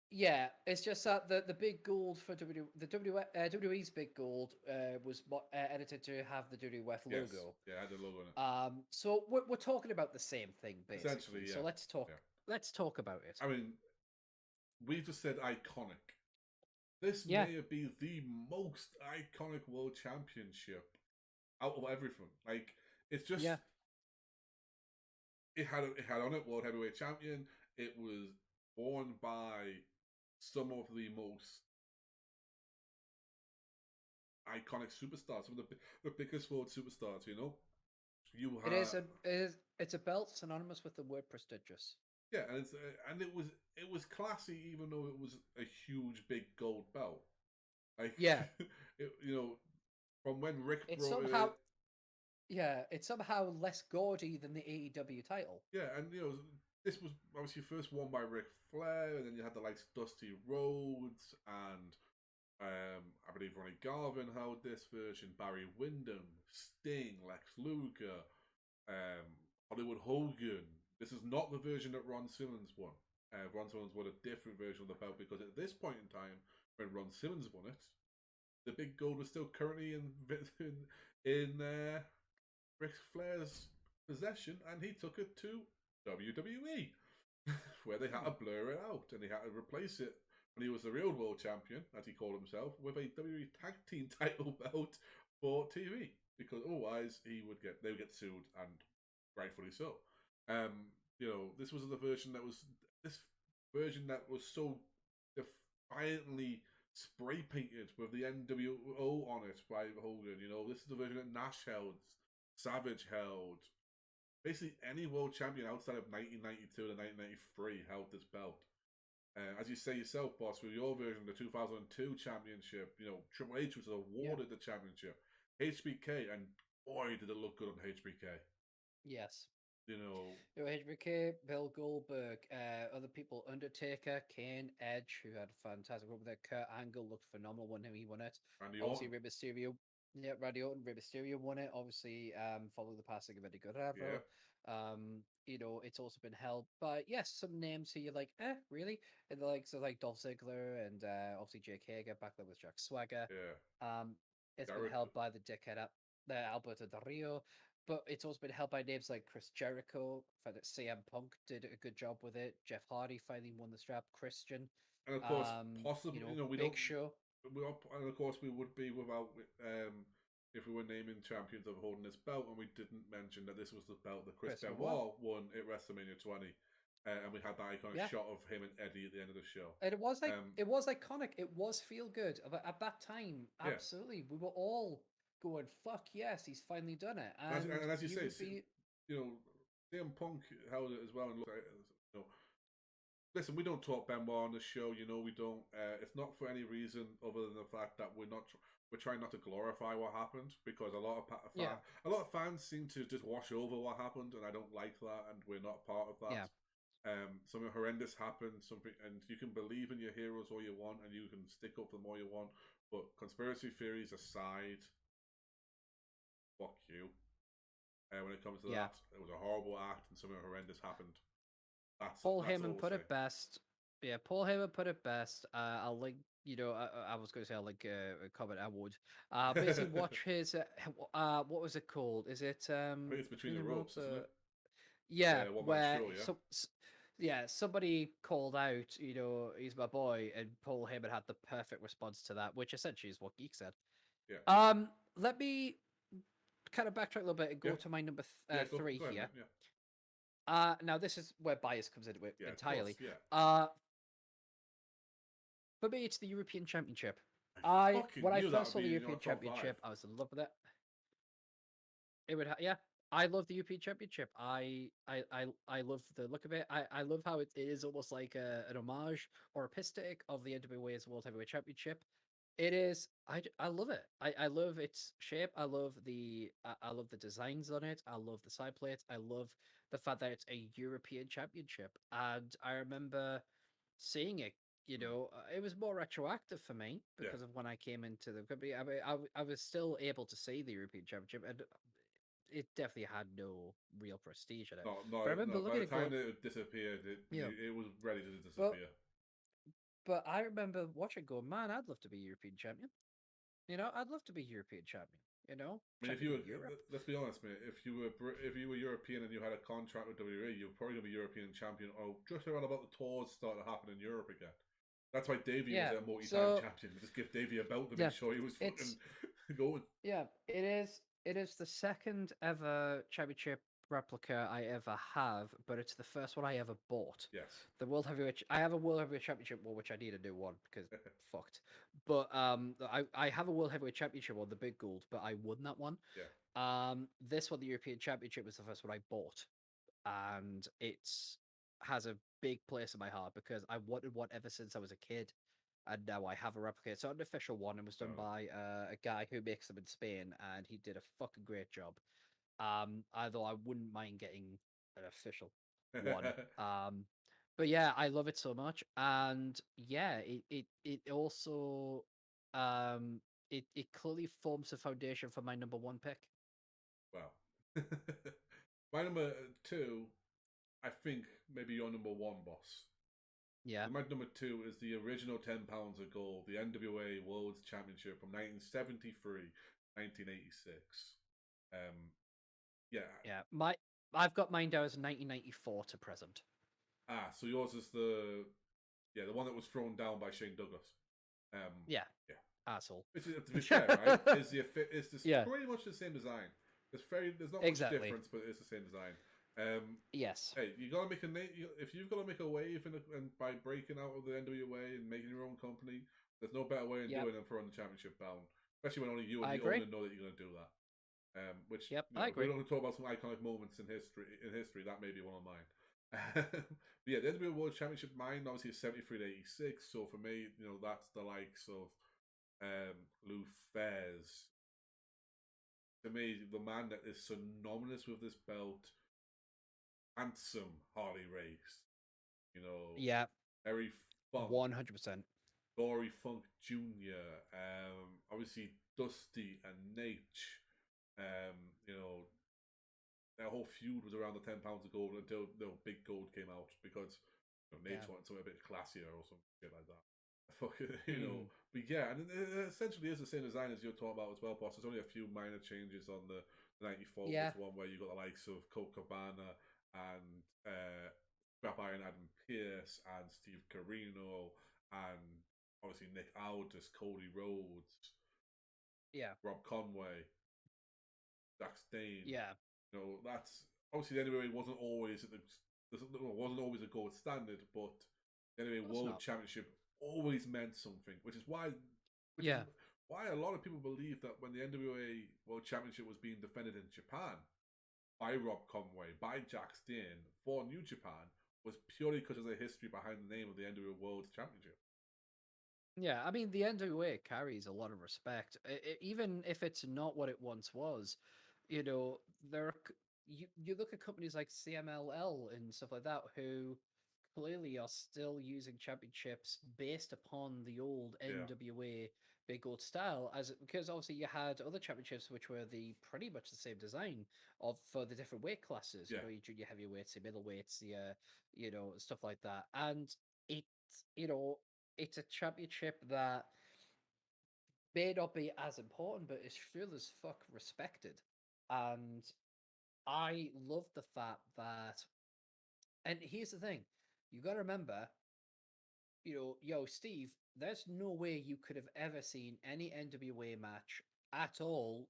yeah, it's just that the big gold for WWE's big gold was edited to have the WWF Yes. logo. Yeah, I had the logo on it. So we're talking about the same thing basically. Essentially, yeah. So let's talk. Yeah. Let's talk about it. I mean, we've just said iconic. This Yeah. may be the most iconic world championship out of everything. Like, it's just it had on it World Heavyweight Champion. It was worn by some of the most iconic superstars, some of the biggest world superstars. You know, you have it's a belt synonymous with the word prestigious. Yeah, and it was classy, even though it was a huge big gold belt. Like you know, from when Rick it's brought somehow it. Yeah, it's somehow less gaudy than the AEW title. Yeah, and this was obviously first won by Ric Flair, and then you had the likes Dusty Rhodes and I believe Ronnie Garvin held this version, Barry Windham, Sting, Lex Luger, Hollywood Hogan. This is not the version that Ron Simmons won. Ron Simmons won a different version of the belt because at this point in time, when Ron Simmons won it, the big gold was still currently in Ric Flair's possession, and he took it to WWE, where they had to blur it out and they had to replace it when he was the real world champion, as he called himself, with a WWE Tag Team title belt for TV, because otherwise they would get sued, and rightfully so. This was the version that was so defiantly spray painted with the NWO on it by Hogan. This is the version that Nash held, Savage held. Basically, any world champion outside of 1992 to 1993 held this belt. As you say yourself, boss, with your version, the 2002 championship, Triple H was awarded the championship. HBK, and boy, did it look good on HBK. Yes. HBK, Bill Goldberg, other people, Undertaker, Kane, Edge, who had a fantastic run with it. Kurt Angle looked phenomenal when he won it. Obviously, Rey Mysterio. Yeah, Randy Orton, Rey Mysterio won it. Obviously, following the passing of Eddie Guerrero. Yeah. It's also been held by some names who you're like, really? And the likes of like Dolph Ziggler and obviously Jake Hager back then with Jack Swagger. Yeah. It's been held by the dickhead Alberto Del Rio. But it's also been held by names like Chris Jericho. In fact, CM Punk did a good job with it. Jeff Hardy finally won the strap. Christian, and of course, possibly we Big don't. Show. And of course, we would be without if we were naming champions of holding this belt, and we didn't mention that this was the belt that Chris Benoit won at WrestleMania 20. And we had that iconic shot of him and Eddie at the end of the show. And it was it was iconic. It was feel good. At that time, absolutely, we were all going, "Fuck yes, he's finally done it." And as you say, CM Punk held it as well. And listen, we don't talk Benoit on the show. We don't. It's not for any reason other than the fact that we're trying not to glorify what happened, because a lot of fans seem to just wash over what happened, and I don't like that, and we're not part of that. Yeah. Something horrendous happened, and you can believe in your heroes all you want, and you can stick up for them all you want, but conspiracy theories aside, fuck you. When it comes to that, it was a horrible act, and something horrendous happened. Paul Heyman put it best. Yeah, Paul Heyman put it best. I'll link. I was going to say I'll link a comment. I would. Basically, watch his. What was it called? Is it? I think it's Between the Ropes, isn't it? Yeah, where somebody called out, he's my boy, and Paul Heyman had the perfect response to that, which essentially is what Geek said. Yeah. Let me kind of backtrack a little bit and go to my number 3 go here. Yeah. Now this is where bias comes into it entirely. Course, yeah. For me, it's the European Championship. I I fucking when I knew that first would saw be the in your European top five. Championship, I was in love with it. It would, yeah. I love the European Championship. I love the look of it. I love how it is almost like an homage or a pistic of the NWA's World Heavyweight Championship. It is. I love it. I love its shape. I love the designs on it. I love the side plates. I love the fact that it's a European Championship. And I remember seeing it. Mm. It was more retroactive for me Yeah. because of when I came into the company. I mean, I was still able to see the European Championship, and it definitely had no real prestige in it. No, no, But I remember no. By looking the at it time going, that it disappeared, yeah. it was ready to But disappear. but I remember watching, going, man, I'd love to be European champion. I'd love to be European champion. I mean, if Champion you of were, Europe. let's be honest, mate. If you were European and you had a contract with WWE, you're probably gonna be European champion, or just around about the tours start to happen in Europe again. That's why Davey was Yeah. a multi-time So champion. Just give Davey a belt to make yeah, sure he was fucking it's going. yeah, it is. It is the second ever championship replica I ever have, but it's the first one I ever bought. Yes. The World Heavyweight. I have a World Heavyweight Championship one, which I need a new one because fucked. But I have a World Heavyweight Championship one, the big gold, but I won that one. Yeah. This one, the European Championship, was the first one I bought, and it's has a big place in my heart because I wanted one ever since I was a kid, and now I have a replica. It's not an official one. It was done No. by a guy who makes them in Spain, and he did a fucking great job. Although I wouldn't mind getting an official one. But yeah, I love it so much, and yeah, it also it clearly forms the foundation for my number one pick. Wow. My number two, I think maybe your number one, boss. Yeah, My number two is the original £10 of gold, the NWA World Championship from 1973, 1986. Yeah. yeah. I've got mine down as 1994 to present. So yours is the one that was thrown down by Shane Douglas. Yeah, Yeah. asshole. Which is, to be fair, right? Is this Yeah, pretty much the same design? There's not much exactly. difference, but it's the same design. Um, Yes. Hey, you gotta make a name. If you've got to make a wave and by breaking out of the NWA and making your own company, there's no better way of Yep. doing it than throwing the championship down. Especially when only you and I the agree. owner know that you're going to do that. Which Yep, I if we're agree. going to talk about some iconic moments in history, that may be one of mine. But yeah, the NWA World Championship, mine obviously is 73 to 86. So for me, that's the likes of Lou Fairs. To me, the man that is synonymous with this belt, handsome Harley Race. Yeah, Harry Funk, 100%. Dory Funk Jr., obviously Dusty and Nate. Um, you know, their whole feud was around the £10 of gold until Big Gold came out because Nate Yeah. wanted something a bit classier or some shit like that. Fucking, Mm. But yeah, and it essentially is the same design as you're talking about as well, boss. There's only a few minor changes on the 94 Yeah. was one where you got the likes of Colt Cabana and Scrap Iron Adam Pierce and Steve Carino and obviously Nick Aldis, Cody Rhodes, Yeah. Rob Conway, Jack Stain. Yeah. That's obviously the NWA wasn't always a gold standard, but the NWA Of course World not. Championship always meant something, which is Yeah. why a lot of people believe that when the NWA World Championship was being defended in Japan by Rob Conway, by Jack Stain for New Japan, was purely because of the history behind the name of the NWA World Championship. Yeah. I mean, the NWA carries a lot of respect, even if it's not what it once was. There are you look at companies like CMLL and stuff like that who clearly are still using championships based upon the old Yeah, NWA Big Gold style, because obviously you had other championships which were the pretty much the same design of for the different weight classes. yeah, Your junior heavyweights, your middleweights, the stuff like that, and it it's a championship that may not be as important, but is still as fuck respected. And I love the fact that, and here's the thing, you got to remember, yo, Steve, there's no way you could have ever seen any NWA match at all,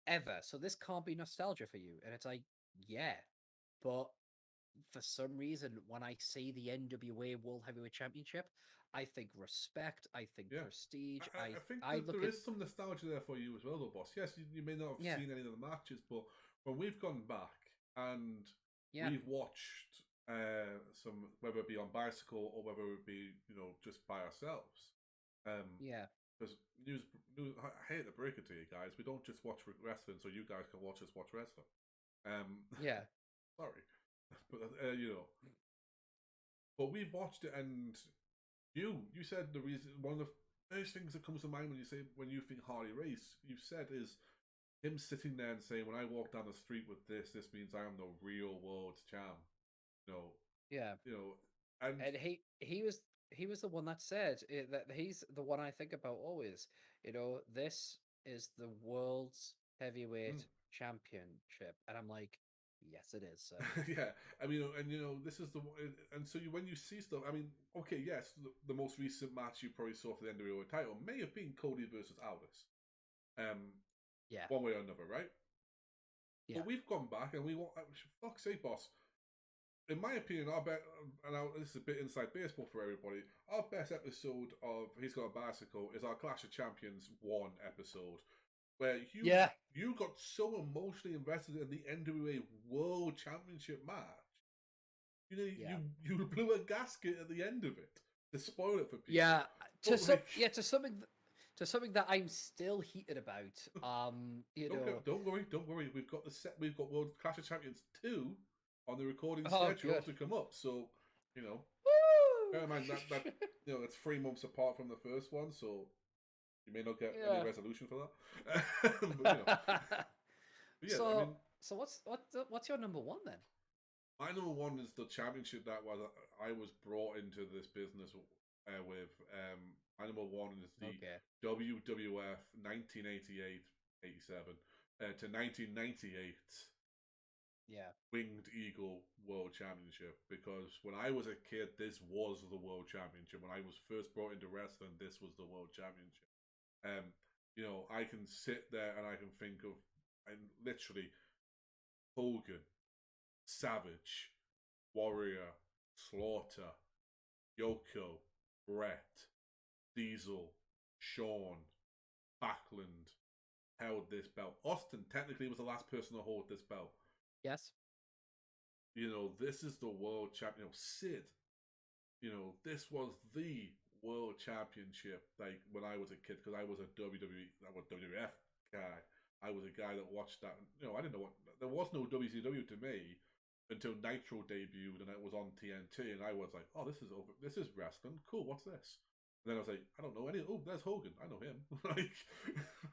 ever. So this can't be nostalgia for you. And it's like, yeah, but for some reason, when I see the NWA World Heavyweight Championship, I think respect, I think Yeah. prestige. I think I that look there at is some nostalgia there for you as well, though, boss. Yes, you may not have yeah, seen any of the matches, but when we've gone back and yeah, we've watched some, whether it be on bicycle or whether it be just by ourselves, yeah, because I hate to break it to you guys, we don't just watch wrestling so you guys can watch us watch wrestling. yeah, Sorry, but but we've watched it, and you said the reason, one of the first things that comes to mind when you think Harley Race, you said, is him sitting there and saying, "When I walk down the street with this means I am the real world champ." You know, yeah. you know, and And he was the one that said that he's the one I think about always. This is the world's heavyweight mm, championship, and I'm like, yes, it is, sir. yeah, I mean, and this is and so when you see stuff, I mean, okay, yes, the most recent match you probably saw for the NWA title may have been Cody versus Aldis, um, Yeah, one way or another, right? yeah, But we've gone back and we want, fuck's sake, boss. In my opinion, our bet, and this is a bit inside baseball for everybody. Our best episode of He's Got a Bicycle is our Clash of Champions 1 episode, where yeah, you got so emotionally invested in the NWA World Championship match. yeah, You blew a gasket at the end of it to spoil it for people. yeah. To But some, like, yeah, to something that I'm still heated about. don't worry. We've got the set. We've got World Clash of Champions 2 on the recording Oh, schedule good. to come up. So you know, bear Woo! in mind that it's 3 months apart from the first one, so you may not get any Yeah. resolution for that. But yeah, I so, mean, so what's your number one then? my number one is the championship that I was brought into this business with. My number one is the Okay. WWF 1988-87 to 1998 Yeah. Winged Eagle World Championship, because when I was a kid, this was the World Championship. When I was first brought into wrestling, this was the World Championship. Um, I can sit there and I can think of, and literally, Hogan, Savage, Warrior, Slaughter, Yoko, Brett, Diesel, Shawn, Backlund held this belt. Austin technically was the last person to hold this belt. Yes. This is the world champion. Sid, this was the world championship. Like when I was a kid, because I was a WWF guy. I was a guy that watched that. I didn't know what there was no WCW to me until Nitro debuted and it was on TNT, and I was like, "Oh, this is over. This is wrestling. Cool. What's this?" And then I was like, "I don't know any. Oh, there's Hogan. I know him. Like,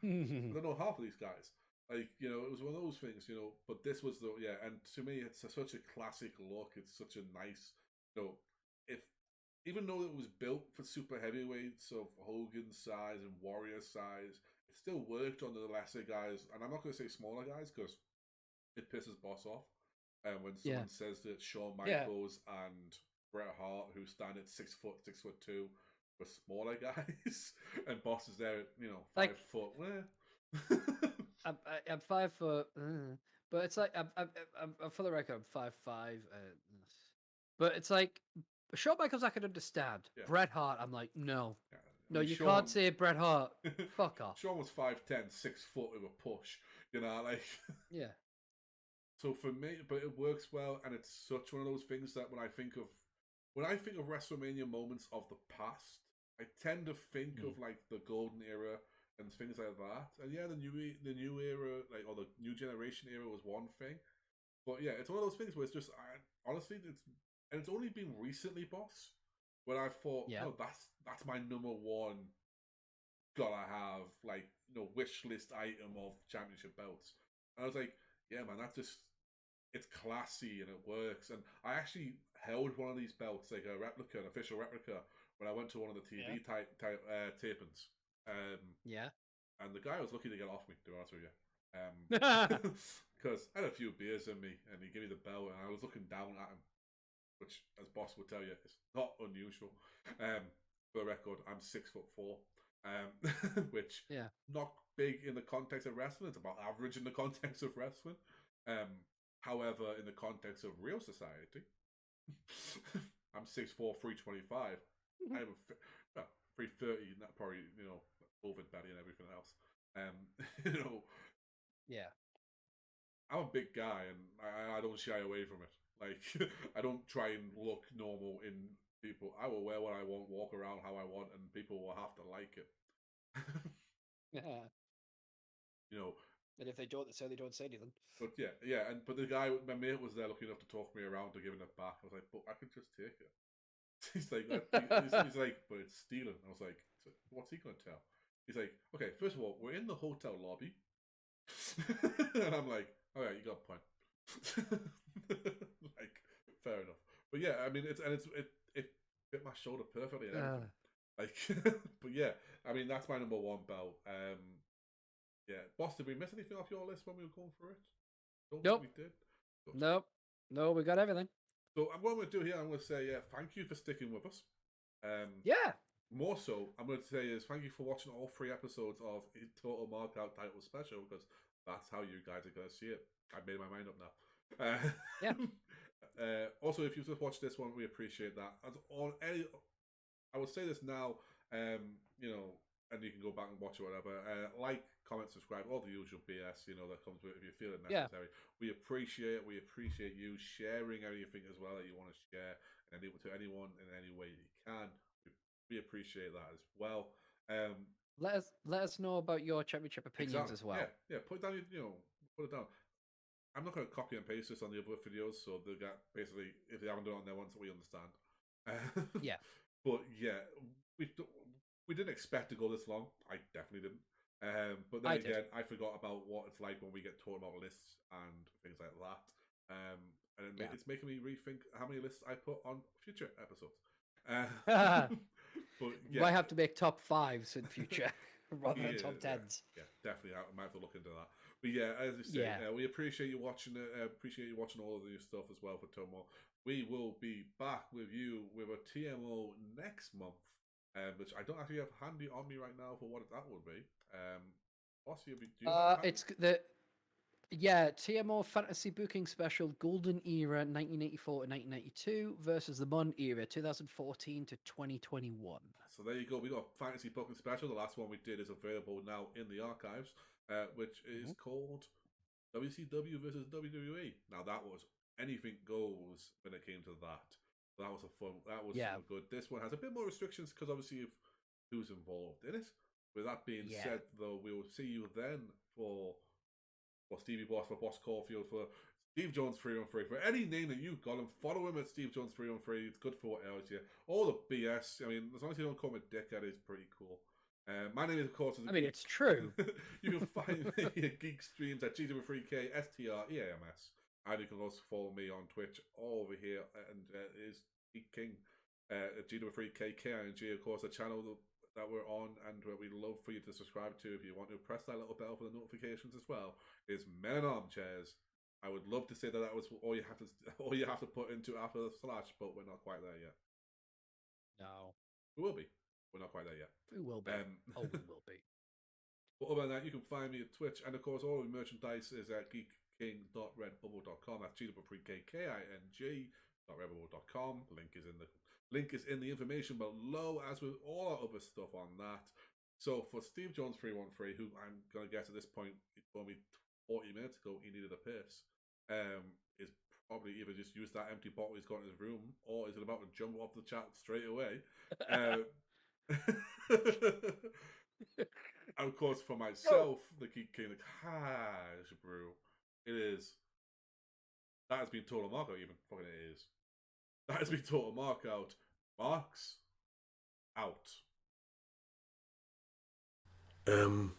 I don't know half of these guys." Like, it was one of those things, But this was and to me, it's such a classic look. It's such a nice, if even though it was built for super heavyweights of Hogan's size and Warrior size, it still worked on the lesser guys. And I'm not going to say smaller guys because it pisses Boss off. And when Yeah. someone says that Shawn Yeah. Michaels and Bret Hart, who stand at 6 foot, 6'2", were smaller guys, and Boss is there, at, 5 Like foot. Where? I'm 5 foot, but it's like I'm for the record I'm 5'5", but it's like Shawn Michaels I can understand. Yeah. Bret Hart I'm like no, Yeah. I no mean, you can't say Bret Hart. Fuck off. Shawn was 5'10", 6 foot with a push. Like. Yeah. So for me, but it works well, and it's such one of those things that when I think of WrestleMania moments of the past, I tend to think of like the golden era and things like that. And yeah, the new era, like, or the new generation era was one thing, but yeah, it's one of those things where it's just honestly, it's only been recently, boss, when I thought, Yeah. no, that's my number one gotta have, like, wish list item of championship belts. And I was like, yeah, man, it's classy and it works. And I actually held one of these belts, like a replica, an official replica, when I went to one of the Yeah. TV tapings. Yeah. And the guy was lucky to get off me, to be honest with you. Because I had a few beers in me, and he gave me the belt, and I was looking down at him, which, as Boss would tell you, is not unusual. For the record, I'm 6'4", which Yeah. not big in the context of wrestling. It's about average in the context of wrestling. However, in the context of real society, I'm 6'4", 325. I have a 330, not probably, over belly and everything else. Yeah. I'm a big guy and I don't shy away from it. Like, I don't try and look normal in people. I will wear what I want, walk around how I want, and people will have to like it. Yeah. And if they don't, they don't say anything. But yeah, but the guy, my mate, was there lucky enough to talk me around to giving it back. I was like, but I could just take it. He's like, he's like, but it's stealing. I was like, what's he gonna tell? He's like, okay, first of all, we're in the hotel lobby, and I'm like, all right, you got a point. Like, fair enough. But yeah, I mean, it fit my shoulder perfectly and everything. Like, but yeah, I mean, that's my number one belt. Yeah, Boss, did we miss anything off your list when we were going through it? Don't Nope. think we did. Good. Nope. No, we got everything. So what I'm going to do here, I'm going to say, thank you for sticking with us. Yeah. More so, I'm going to say is thank you for watching all 3 episodes of Total Markout Title Special, because that's how you guys are going to see it. I've made my mind up now. Yeah. Also, if you've just watched this one, we appreciate that. I will say this now, and you can go back and watch it, whatever. Like, comment, subscribe, all the usual BS, that comes with it if you feel it necessary. Yeah. We appreciate it. We appreciate you sharing anything as well that you want to share and to anyone in any way that you can. We appreciate that as well. Let us know about your championship opinions as well. Yeah. Put it down. Put it down. I'm not going to copy and paste this on the other videos, so they get basically, if they haven't done it on their ones, we understand. Yeah. But yeah, we didn't expect to go this long. I definitely didn't. But then again, I forgot about what it's like when we get talking about lists and things like that. And it's making me rethink how many lists I put on future episodes. But yeah, might have to make top 5s in future rather than top 10s. Yeah, definitely. I might have to look into that. But yeah, as you say, we appreciate you watching it. Appreciate you watching all of the new stuff as well for Tomo. We will be back with you with a TMO next month, which I don't actually have handy on me right now for what that would be. Boss, do you have it's the TMO Fantasy Booking Special Golden Era 1984 to 1992 versus the Mon Era 2014 to 2021. So there you go. We got Fantasy Booking Special. The last one we did is available now in the archives, which is called WCW versus WWE. Now that was anything goes when it came to that. That was a fun. That was good. This one has a bit more restrictions because obviously of who's involved in it. With that being said, though, we will see you then for Stevie Boss, for Boss Caulfield, for Steve Jones 313, for any name that you've got, and follow him at Steve Jones 313. It's good for what else here. All the BS. I mean, as long as you don't call me a dickhead, it's pretty cool. My name is, of course, it's true. You can find me at Geek Streams at G33K STREAMS. And you can also follow me on Twitch over here, and it is Geek King at G33K King. Of course, the channel that we're on, and we'd love for you to subscribe to if you want to press that little bell for the notifications as well, is Men In Armchairs. I would love to say that was all you have to put into after the slash, but we're not quite there yet. No, we will be. We're not quite there yet. We will be. We will be. But other than that, you can find me at Twitch, and of course, all the merchandise is at geekking.redbubble.com. That's G33KKING.redbubble.com. Link is in the information below, as with all our other stuff on that. So for Steve Jones 313, who I'm gonna guess at this point, he told me 40 minutes ago he needed a piss, is probably either just used that empty bottle he's got in his room, or is it about to jump off the chat straight away? And of course, for myself, the Geek King, the Cash Brew, that has been Total Markout, even. Fucking it is. That has been Total Markout. Marks out. MIA